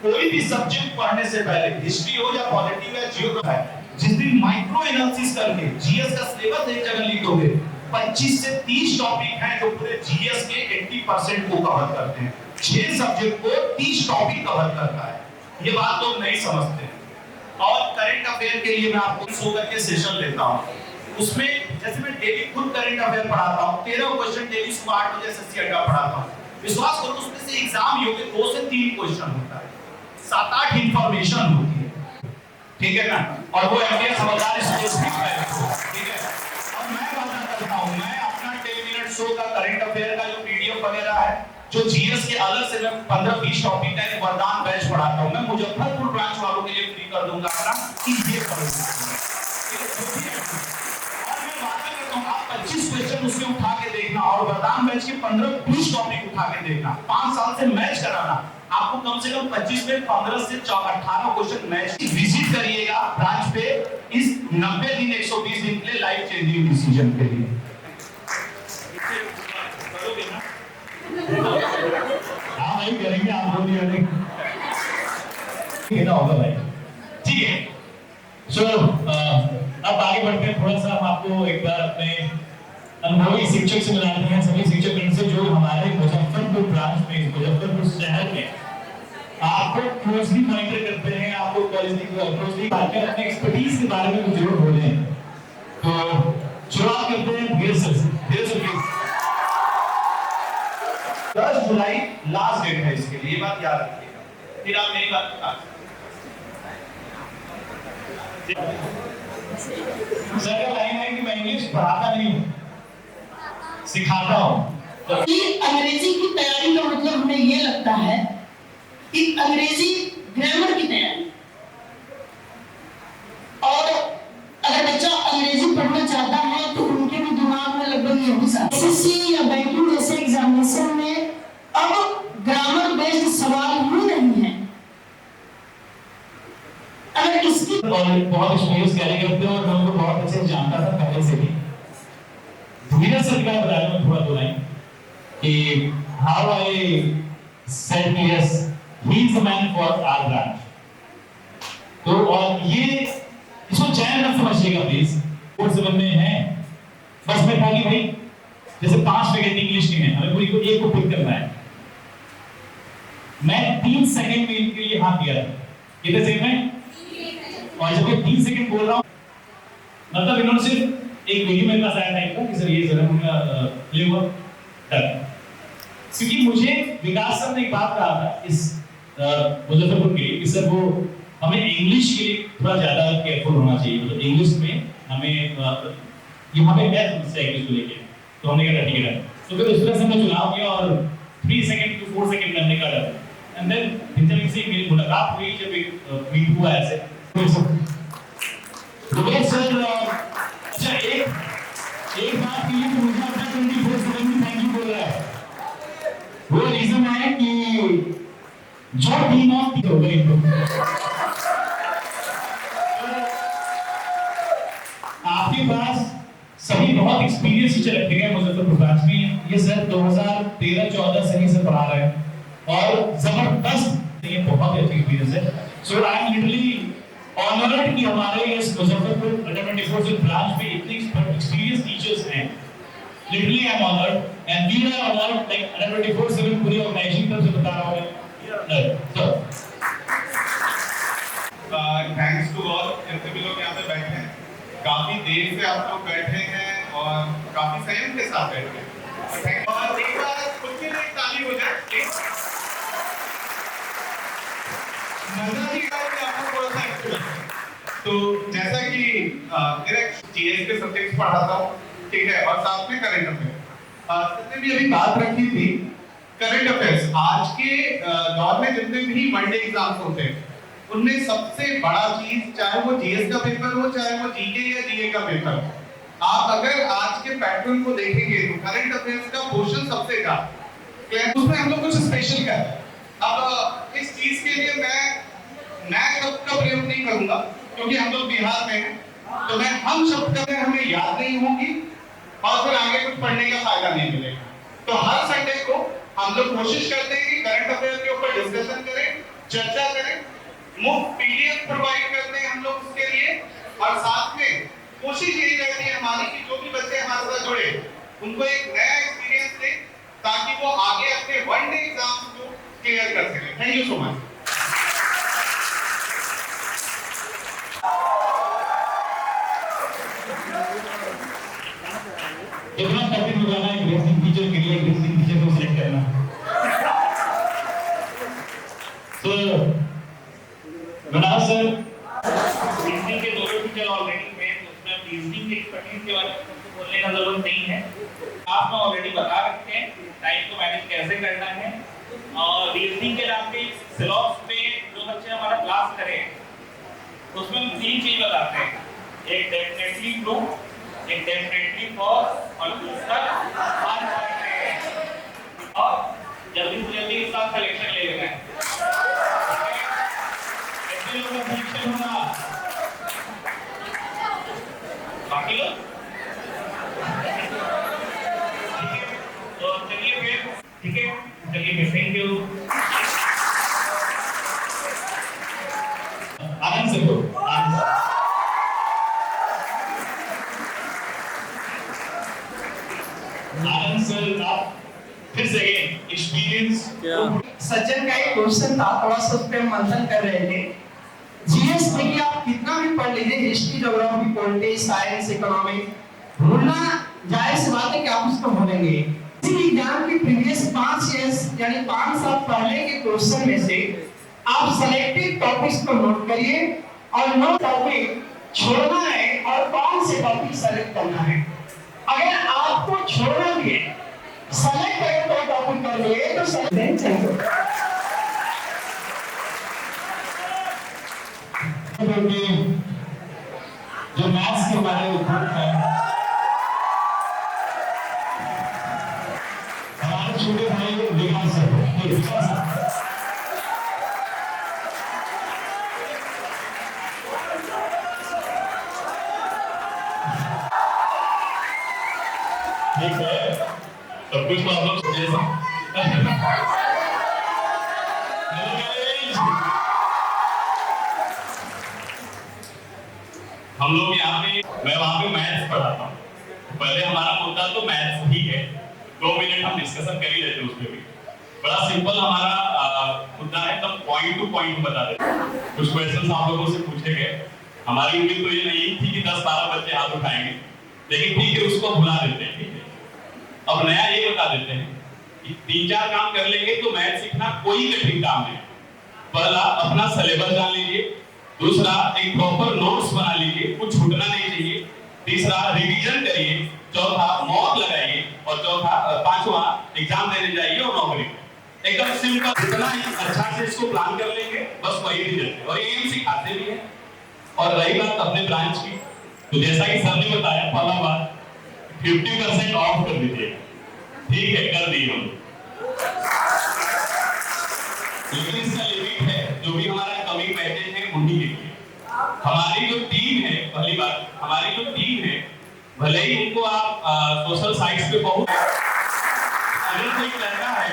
कोई भी सब्जेक्ट पढ़ने से पहले हिस्ट्री हो या पॉलिटी या जियोग्राफी है, जिस दिन माइक्रो एनालिसिस करके जीएस का सिलेबस एक जगह लिख दोगे, 25 से 30 टॉपिक हैं जो पूरे जीएस के 80% को कवर करते हैं। 6 सब्जेक्ट को 30 टॉपिक कवर करता है, ये बात लोग नहीं समझते। और करंट अफेयर के लिए मैं आपको सो करके सेशन लेता हूं, उसमें जैसे मैं डेली खुद करंट अफेयर पढ़ाता हूं, 13 क्वेश्चन डेली सुबह 8 बजे एसएससी अड्डा पढ़ाता हूं। विश्वास करो उसमें से एग्जाम योग्य 2 से 3 क्वेश्चन होता है, 7-8 इंफॉर्मेशन होती है, ठीक है ना? और वो एमटीएस हवलदार स्पेसिफिक है, ठीक है? अब मैं बात करता हूं, मैं अपना 10 मिनट शो का करंट अफेयर का जो पीडीएफ वगैरह है, जो जीएस के अलग से मैं 15-20 टॉपिक का एक वरदान बैच पढ़ाता हूं, मैं मुजफ्फरपुर ब्रांच वालों के लिए फ्री कर दूंगा अपना कि ये पढ़ो। और मैं वादा करता हूं आप 25 क्वेश्चन उसके उठा के देखना और वरदान बैच के 15-20 टॉपिक उठा के देखना, 5 साल से मैच कराना, आप आपको कम से कम 25 में 15 से 18 क्वेश्चन मैच विजिट करिएगा ब्रांच पे इस 90 दिन 120 दिन के लिए लाइफ चेंजिंग डिसीजन के लिए। हाँ भाई करेंगे, आप बोलिए ना होगा भाई, ठीक है। सो अब आगे बढ़ते हैं, थोड़ा सा हम आपको एक बार अपने अनुभवी शिक्षक से मिलाते हैं, सभी शिक्षकों से जो हमारे मुजफ्फरपुर ब्रांच में, मुजफ्फरपुर शहर में आपको क्लोजली मॉनिटर करते हैं, आपको क्लोजली अपने एक्सपर्टीज के बारे में कुछ जरूर बोले। तो शुरुआत करते हैं धीरे से 10 जुलाई लास्ट डेट है इसके लिए, ये बात याद रखिएगा। फिर आप मेरी बात सर का लाइन है कि मैं इंग्लिश पढ़ाता नहीं हूँ, सिखाता हूँ। अंग्रेजी की तैयारी का मतलब हमें ये लगता है कि अंग्रेजी ग्रामर की तैयारी, और अगर बच्चा अंग्रेजी पढ़ना चाहता है तो उनके भी दिमाग में लगभग यही सा एसएससी या बैंकिंग जैसे एग्जामिनेशन में अब ग्रामर बेस्ड सवाल ही नहीं है। अगर इसकी और बहुत एक्सपीरियंस कैरी करते हो और मैं उनको बहुत अच्छे से जानता था पहले से भी। धीरे से मैं बता रहा हूँ थोड़ा दो लाइन कि how I said yes he is the man for our branch. तो और ये इसको चैन मत समझिएगा प्लीज, कोर्स 7 में है बस में था कि भाई जैसे 5 वैकेंसी इंग्लिश की है, हमें पूरी को एक को पिक करना है। मैं 3 सेकंड में इनके लिए हाथ दिया था, कितने सेकंड में, और जब मैं 3 सेकंड बोल रहा हूँ मतलब इन्होंने सिर्फ एक वीडियो मेरे पास आया था इनका कि सर ये जरा प्ले हुआ कर, क्योंकि मुझे विकास सर ने एक बात कहा था इस मुजफ्फरपुर के लिए कि सर वो हमें इंग्लिश के लिए थोड़ा ज्यादा केयरफुल होना चाहिए, मतलब इंग्लिश में हमें यहाँ पे है समस्या इंग्लिश को लेके। तो हमने कहा ठीक है, तो फिर उस तरह से हमने चुनाव किया और 3 सेकंड टू 4 सेकंड करने का डर। एंड देन इंटरव्यू से मेरी मुलाकात हुई जब एक मीट हुआ ऐसे। तो सर अच्छा एक बात के लिए मुझे अपना 24/7 की थैंक यू बोल रहा है, वो रीजन है कि जो टीम ऑफ हो गई आपके पास सभी बहुत एक्सपीरियंस टीचर रखे गए मुजफ्फरपुर ब्रांच में। ये सर 2013-14 से ही से पढ़ा रहे हैं और जबरदस्त, ये बहुत ही एक्सपीरियंस है। So I am literally honoured कि हमारे इस मुजफ्फरपुर अंडर 24 ब्रांच में इतने एक्सपीरियंस टीचर्स हैं। Literally I am honoured and we are honoured, like under 24/7 पूरी ऑर्गेनाइजेशन तरफ से बता रहा हूं मैं। थैंक्स टू ऑल, जितने भी लोग यहाँ पे बैठे हैं, काफी देर से आप लोग बैठे हैं और काफी संयम के साथ बैठे हैं। और एक बार खुद के लिए ताली हो जाए प्लीज। मजा भी आएगा आपको थोड़ा सा। तो जैसा कि मेरा जीएस के सब्जेक्ट्स पढ़ाता हूँ, ठीक है, और साथ में करंट अफेयर्स, जितने भी अभी बात रखी थी करंट अफेयर्स, आज के दौर में जितने भी वनडे एग्जाम्स होते हैं उनमें सबसे बड़ा चीज, चाहे वो जीएस का पेपर हो, चाहे वो जीके या जीए का पेपर हो, आप अगर आज के पैटर्न को देखेंगे तो करंट अफेयर्स का पोर्शन सबसे ज्यादा, उसमें हम लोग कुछ स्पेशल कर रहे हैं। अब इस चीज के लिए मैं शब्द का प्रयोग नहीं करूंगा क्योंकि हम लोग बिहार में हैं, तो मैं हम शब्द का हमें याद नहीं होंगी और फिर आगे कुछ पढ़ने का फायदा नहीं मिलेगा। तो हर संडे को हम लोग कोशिश करते हैं कि करंट अफेयर के ऊपर डिस्कशन करें, चर्चा करें, मुफ्त पीडीएफ प्रोवाइड करते हैं हम लोग उसके लिए, और साथ में कोशिश यही रहती है हमारी कि जो भी बच्चे हमारे साथ जुड़े उनको एक नया एक्सपीरियंस दें ताकि वो आगे अपने वन डे एग्जाम्स को क्लियर कर सकें। Thank you so much. कितना कठिन हो जाना है ग्रेसिंग टीचर के लिए, ग्रेसिंग टीचर को सिलेक्ट करना। तो विनाश सर रीजनिंग के दोनों टीचर ऑलरेडी में, उसमें रीजनिंग के एक्सपर्टीज के बारे में कुछ बोलने का जरूरत नहीं है। आपने ऑलरेडी बता रखे हैं टाइम को मैनेज कैसे करना है, और रीजनिंग के नाम सिलेबस पे जो बच्चे हमारा क्लास करें उसमें हम 3 चीज बताते हैं, एक डेफिनेटली ट्रू, एक डेफिनेटली फॉल्स और दूसरा अनसर्टेन। और जल्दी से जल्दी इसका सिलेक्शन ले लेना है। कितने लोगों का सिलेक्शन होगा? बाकी लोग? ठीक है, तो चलिए फिर, ठीक है, चलिए फिर, थैंक यू। आनंद से बोलो, आनंद से। आनंद सर, आप फिर से एक्सपीरियंस। सज्जन का एक क्वेश्चन था, थोड़ा सा उस पर मंथन कर रहे थे। जीएस देखिए आप कितना भी पढ़ लीजिए, history, geography, politics, science, economic, भूलना जाहिर सी बात है कि आप उसको भूलेंगे। इसी एग्जाम के प्रीवियस 5 ईयर्स यानी 5 साल पहले के क्वेश्चन में से आप सेलेक्टेड टॉपिक्स को नोट करिए और नो टॉपिक छोड़ना है और कौन से टॉपिक सेलेक्ट करना है। अगर आपको छोड़ना भी है, सेलेक्ट अगर कोई टॉपिक कर लिए तो सेलेक्ट चाहिए। जो मैथ्स के बारे में हमारे छोटे भाई विकास सर, ठीक है, सब कुछ तो आप लोग हम लोग यहाँ पे, मैं वहाँ पे मैथ्स पढ़ाता हूँ। पहले हमारा मुद्दा तो मैथ्स ही है, 2 मिनट हम डिस्कशन कर ही लेते हैं उस पर भी। बड़ा सिंपल हमारा मुद्दा है, तब पॉइंट टू पॉइंट बता देते हैं। कुछ क्वेश्चन आप लोगों से पूछे गए, हमारी उम्मीद तो ये नहीं थी कि 10-12 बच्चे हाथ उठाएंगे, लेकिन ठीक है, उसको भुला देते हैं। ठीक है, अब नया ये बता देते हैं कि 3-4 काम कर लेंगे तो मैथ सीखना कोई कठिन काम नहीं। पहला, अपना सिलेबस जान लीजिए। दूसरा, एक प्रॉपर नोट्स बना लीजिए, कुछ छूटना नहीं चाहिए। तीसरा, रिवीजन करिए। चौथा, मॉक लगाइए। और चौथा, 5वां, एग्जाम देने जाइए और नौकरी। एकदम सिंपल, इतना ही अच्छा से इसको प्लान कर लेंगे, बस वही रिजल्ट। और ये सिखाते भी है। और रही बात अपने ब्रांच की, तो जैसा कि सर ने बताया, पहला बात 50% ऑफ कर दीजिए। ठीक है, कर दिए हम, लेकिन इसका लिमिट है। जो भी हमारा कमिंग बैचेज है उन्हीं के लिए। हमारी जो टीम है, पहली बात, हमारी जो टीम है, भले ही उनको आप सोशल साइट्स पे बहुत, अगर कोई कहता है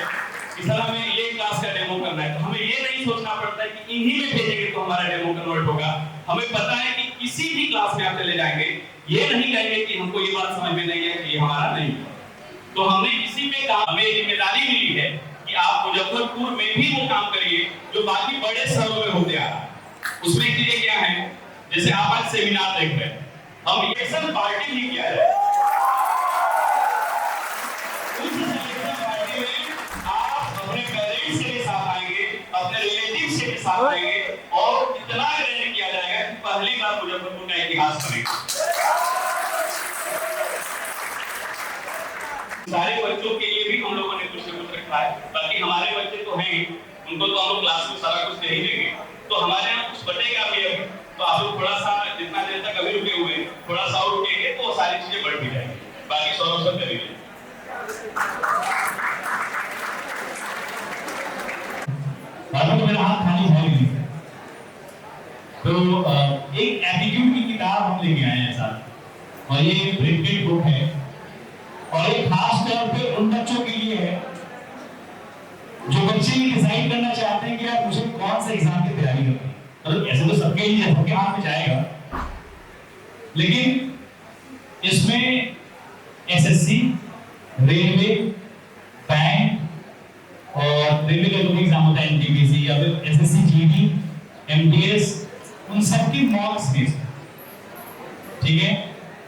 कि सर हमें ये क्लास का डेमो करना है, तो हमें ये नहीं सोचना पड़ता है कि इन्हीं में भेजेंगे तो हमारा डेमो कन्वर्ट होगा। हमें पता है कि किसी भी क्लास में आप चले जाएंगे, ये नहीं कहेंगे कि हमको ये बात समझ में नहीं है कि ये हमारा नहीं है। तो हमने इसी पे काम, हमें जिम्मेदारी मिली है कि आप मुजफ्फरपुर में भी वो काम करिए जो बाकी बड़े शहरों में होते आ रहा है। उसमें चीजें क्या है, जैसे आप आज सेमिनार देख रहे हैं, हम इलेक्शन पार्टी ही किया है। उस इलेक्शन पार्टी में आप अपने पेरेंट्स के साथ आएंगे, अपने रिलेटिव्स के साथ आएंगे और इतना ग्रहण किया जाएगा कि पहली बार मुजफ्फरपुर का इतिहास बनेगा। सारे बच्चों के लिए भी हम लोगों ने कुछ न कुछ रखा है, ताकि हमारे बच्चे तो हैं, उनको तो हम लोग क्लास में सारा कुछ दे ही देंगे, तो हमारे यहाँ कुछ बचेगा भी अभी। तो आप लोग थोड़ा सा, जितना देर तक अभी रुके हुए, थोड़ा सा और रुकेंगे तो सारी चीजें बढ़ भी जाएंगी। बाकी सॉल्यूशन करेंगे। तो मेरा हाथ खाली है नहीं, तो एक एप्टीट्यूड की किताब हम लेके आए हैं साथ, और ये प्रिंटेड बुक है, और एक खास तौर पे उन बच्चों के लिए है जो बच्चे डिसाइड करना चाहते हैं कि यार मुझे कौन सा एग्जाम की तैयारी करनी है। मतलब ऐसे तो सबके लिए, सबके हाथ में जाएगा, लेकिन इसमें एसएससी, रेलवे, बैंक, और रेलवे का जो भी एग्जाम होता है एनटीपीसी या फिर एसएससी जीडी, एमटीएस, उन सबकी मॉक्स भी, ठीक है,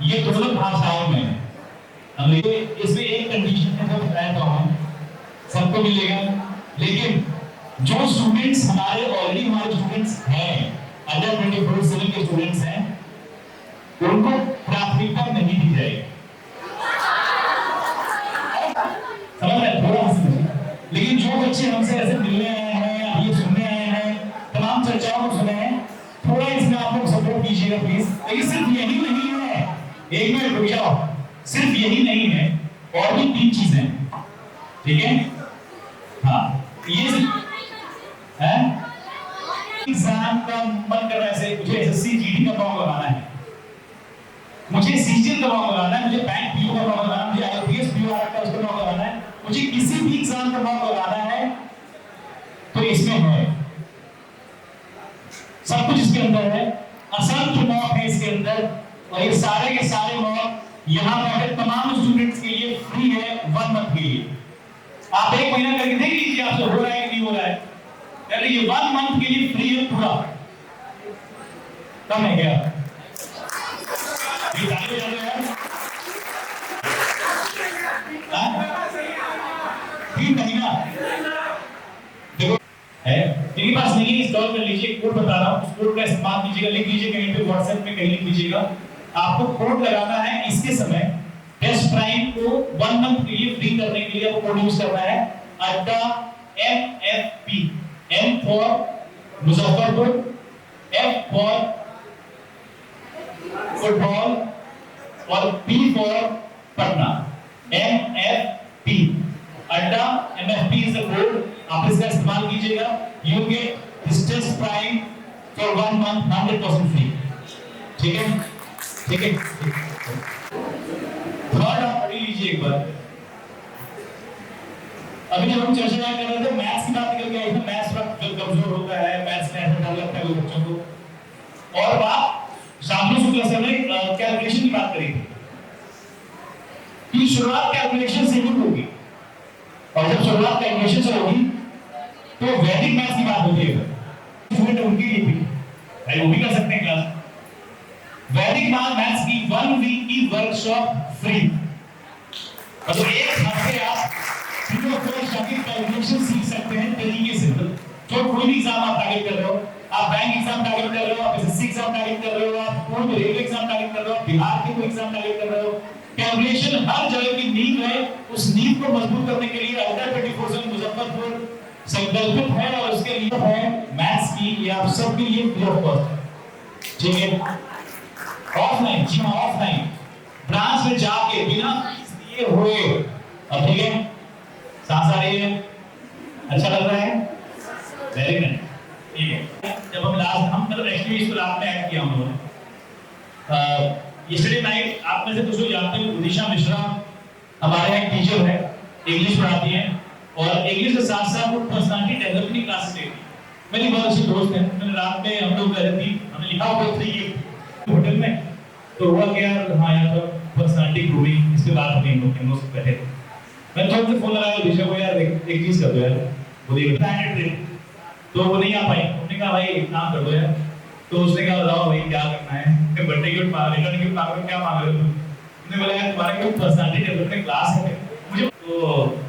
ये दोनों भाषाओं में है। इसमें एक कंडीशन है, जो बताया तो हम सबको मिलेगा, लेकिन जो स्टूडेंट्स हमारे ऑलरेडी हमारे स्टूडेंट्स हैं, अंडर 24/7 के स्टूडेंट्स हैं, उनको प्राथमिकता नहीं दी जाएगी। समझ रहे थोड़ा सा, लेकिन जो बच्चे हमसे ऐसे मिलने आए हैं, ये सुनने आए हैं, तमाम चर्चाओं को सुने हैं, थोड़ा इसमें आप लोग सपोर्ट कीजिएगा प्लीज। लेकिन सिर्फ यही नहीं है, एक मिनट रुक जाओ, सिर्फ यही नहीं है, और भी 3 चीजें हैं, ठीक है? हाँ, ये है एग्जाम का मन कर रहा है, ऐसे मुझे एसएससी जीडी का फॉर्म लगाना है, मुझे सीजीएल का फॉर्म लगाना है, मुझे बैंक पीओ का फॉर्म लगाना है, मुझे आईपीएस पीओ आ रखा है उसका फॉर्म लगाना है, मुझे किसी भी एग्जाम का फॉर्म लगाना है, तो इसमें है सब कुछ इसके अंदर है, असंख्य मॉक है इसके अंदर, और ये सारे के सारे मॉक यहाँ बैठे तमाम स्टूडेंट्स के लिए फ्री है 1 मंथ के लिए। आप 1 महीना करके देख लीजिए आपसे हो रहा है कि नहीं हो रहा है। यानी ये 1 मंथ के लिए फ्री है पूरा। कम है क्या? ये जाने यार ठीक नहीं ना? देखो है इनके पास नहीं है, इंस्टॉल कर लीजिए, कोड बता रहा हूँ, उस कोड का इस्तेमाल कीजिएगा, लिख लीजिए कहीं पे व्हाट्सएप में कहीं लिख लीजिएगा। आपको कोड लगाना है इसके समय टेस्ट प्राइम को 1 मंथ के लिए फ्री करने के लिए आपको कोड यूज करना है अड्डा MFP, M for Muzaffarpur, F for football और P फॉर पटना, MFP अड्डा MFP इज द कोड, आप इसका इस्तेमाल कीजिएगा। You get this test prime for 1 month 100% free. ठीक है, ठीक है। थर्ड आप पढ़ लीजिए एक बार। अभी जब हम चर्चा कर रहे थे मैथ्स की बात निकल के आई थी, मैथ्स जो कमजोर होता है, मैथ्स में ऐसा डर लगता है बच्चों को, और बात शामली शुक्ला सर ने कैलकुलेशन की बात करी थी कि शुरुआत कैलकुलेशन से ही होगी, और जब शुरुआत कैलकुलेशन से होगी तो वैदिक मैथ्स की बात होती है। स्टूडेंट उनके लिए भी भाई वो भी कर सकते हैं क्लास। वैदिक मैथ्स की 1 वीक की वर्कशॉप फ्री, मतलब 1 हफ्ते आप कैलकुलेशन सीख सकते हैं तरीके से। तो कोई भी एग्जाम आप टारगेट कर रहे हो, आप बैंक एग्जाम टारगेट कर रहे हो, आप एसएससी एग्जाम टारगेट कर रहे हो, आप कोई भी रेलवे एग्जाम टारगेट कर रहे हो, बिहार के कोई एग्जाम टारगेट कर रहे हो, कैलकुलेशन हर जगह की नींव है। उस नींव को मजबूत करने के लिए अड्डा 24/7 मुजफ्फरपुर संकल्पित है, और उसके लिए है मैथ्स की, ये आप सबके लिए फ्री ऑफ कॉस्ट। ठीक है, ऑफलाइन, जी हाँ ऑफलाइन ब्रांच में जाके बिना फीस दिए हुए। अब ठीक है, सांस आ रही है, अच्छा लग रहा है, वेरी गुड। ठीक है, जब हम लास्ट हम मतलब एक्चुअली इसको रात में ऐड किया हम लोगों ने। यस्टरडे नाइट आप में से कुछ लोग जानते हैं उदिशा मिश्रा हमारे यहाँ टीचर है, इंग्लिश पढ़ाती हैं, और इंग्लिश के साथ साथ वो पर्सनालिटी डेवलपमेंट की क्लासेस लेती है। मेरी बहुत अच्छी दोस्त है, मैंने रात में हम लोग गए थे, हमने लिखा हुआ था ये होटल में, तो हुआ क्या हाँ यार तो पर्सनालिटी ग्रूमिंग इस पे बात हो गई, हम लोग बैठे थे। मैंने थोड़ा सा फोन लगाया दिशा को, यार एक चीज कर दो यार, वो देखो तो वो नहीं आ पाई। हमने कहा भाई एक काम कर दो यार, तो उसने कहा बताओ भाई क्या करना है, कि बर्थडे गिफ्ट मांग रहे हो, गिफ्ट मांग रहे हो, क्या मांग रहे हो? हमने बोला यार तुम्हारे कोई पर्सनालिटी डेवलपमेंट क्लास है मुझे, तो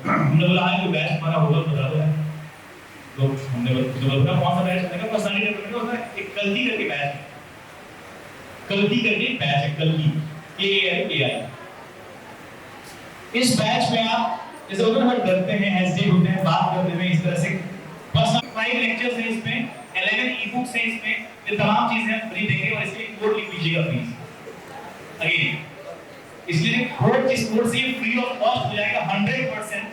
हमने बोला हाँ कोई बैच हमारा होगा बता दो यार। तो हमने बोला कौन सा बैच? मैंने कहा पर्सनालिटी डेवलपमेंट होता है, एक कल्की करके बैच है, कल्की करके बैच है, कल्की KAI। इस बैच में आप जैसे होता है ना डरते हैं, हेजिटेट होते हैं बात करने में, इस तरह से बस 5 लेक्चर्स हैं इसमें, 11 ई-बुक्स हैं इसमें, ये तमाम चीजें हम फ्री देंगे, और इसके कोड लिख लीजिएगा प्लीज अगेन। इसलिए कोड जिस कोड से ये फ्री ऑफ कॉस्ट हो जाएगा 100%,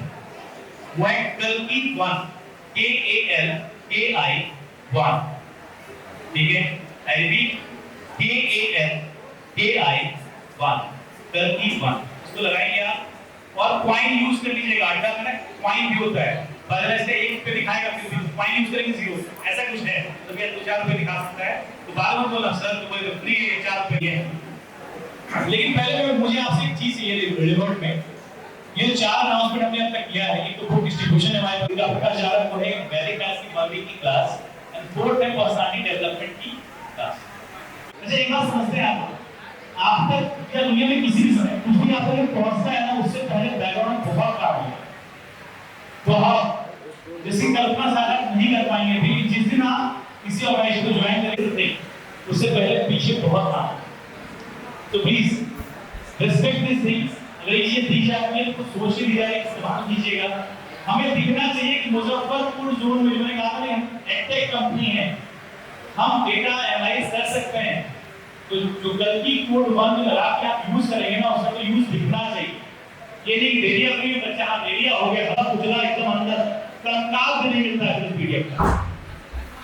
वो है कल्की 1, KALKI 1। ठीक है, आई रिपीट KALKI 1, कल्की 1, इसको लगाएंगे आप, और कॉइन यूज कर लीजिएगा। अड्डा में ना कॉइन भी होता है, बदले से 1 रुपए दिखाएगा, फिर कॉइन यूज करेंगे 0, ऐसा कुछ है, तो क्या 2-4 रुपए दिखा सकता है, तो बार बार बोला सर तो फ्री है 4 रुपए है। लेकिन पहले मुझे आपसे एक चीज ये रिवर्ट में ये 4 अनाउंसमेंट हमने अब तक किया है। एक तो बुक डिस्ट्रीब्यूशन है हमारे पूरा प्रकार जा रहा है, वो है वैदिक मैथ्स की 1 वीक की क्लास, एंड 4th है पर्सनालिटी डेवलपमेंट की क्लास। अच्छा एक बात समझते हैं आप तक क्या दुनिया में किसी भी समय कुछ भी आपको पहुंचता है ना, उससे पहले बैकग्राउंड बहुत काम है, बहुत जिसकी कल्पना सारा नहीं कर पाएंगे भी। जिस दिन आप किसी ऑर्गेनाइजेशन को ज्वाइन करेंगे उससे पहले पीछे बहुत काम, तो प्लीज रिस्पेक्ट दिस थिंग्स। अगर ये दी जाती है तो सोच ली जाए, इस्तेमाल कीजिएगा। हमें दिखना चाहिए कि मुजफ्फरपुर जोन में मैंने कहा था एडटेक कंपनी है, हम डेटा एनालाइज कर सकते हैं, तो जो गलती कोड 1 में लगा के आप यूज करेंगे ना, उसका तो यूज दिखना चाहिए। ये नहीं एरिया फ्री में बच्चा हाँ एरिया हो गया, हवा उजला एकदम अंदर कंकाल भी नहीं मिलता है पीडीएफ का।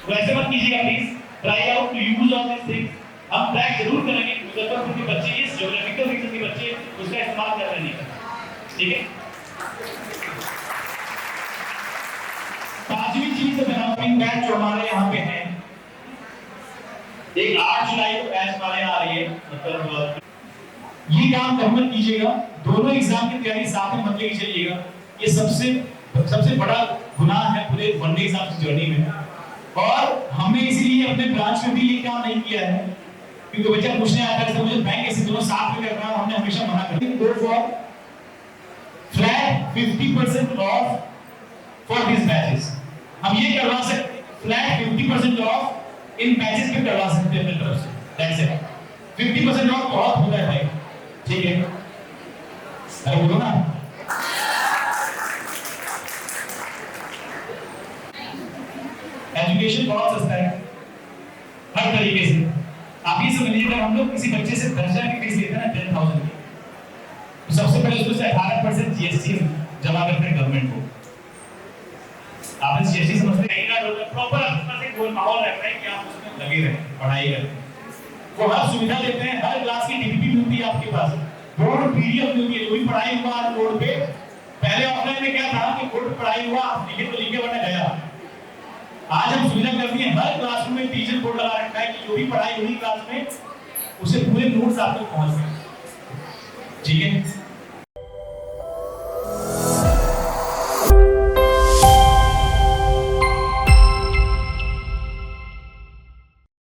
तो ऐसे मत कीजिएगा please, try out to use all this things. हम ट्रैक जरूर करेंगे मुजफ्फरपुर के बच्चे, इस ज्योग्राफिकल रीजन के बच्चे उसका इस्तेमाल कर रहे नहीं, ठीक है। पांचवी चीज डेवलपिंग बैच जो हमारे यहाँ पे है, एक 8 जुलाई को बैच हमारे यहाँ आ रही है, मतलब ये काम कब मत कीजिएगा, दोनों एग्जाम की तैयारी साथ में मत लेके चलिएगा। ये सबसे बड़ा गुनाह है पूरे वनडे एग्जाम की जर्नी में। और हमने इसीलिए अपने ब्रांच में भी ये काम नहीं किया है, क्योंकि बच्चा पूछने आता है मुझे बैंक ऐसे दोनों साथ में करना है, हमने हमेशा मना कर दिया। Go for flat 50% of for this batches. हम ये करवा सकते हैं, फ्लैट 50% ऑफ इन बैचेस पे करवा सकते हैं अपनी तरफ से, दैट्स इट। 50% ऑफ बहुत होता है भाई, ठीक है, अरे बोलो ना। एजुकेशन बहुत सस्ता है हर तरीके से। आप ये समझिए अगर हम लोग किसी बच्चे से 10,000 की फीस लेते हैं ना 10,000 की, तो सबसे पहले उसको से 18% जीएसटी जमा करते हैं गवर्नमेंट को। आपने जीएसटी समझते हैं, प्रॉपर आपके पास एक माहौल रहता है कि आप उसमें लगे रहें, पढ़ाई करें, वो हर सुविधा देते हैं, हर क्लास की डीपीपी मिलती है आपके पास, बोर्ड पीडीएफ मिलती है, जो भी पढ़ाई हुआ आज बोर्ड पे। पहले ऑफलाइन में क्या था कि बोर्ड पढ़ाई हुआ, लिखे तो लिखे वरना गया। आज हम सुविधा कर दी है, हर क्लासरूम में टीचर बोर्ड लगा रखा है कि जो भी पढ़ाई हुई क्लास में उसे पूरे नोट्स आप तक पहुंच गए, ठीक है।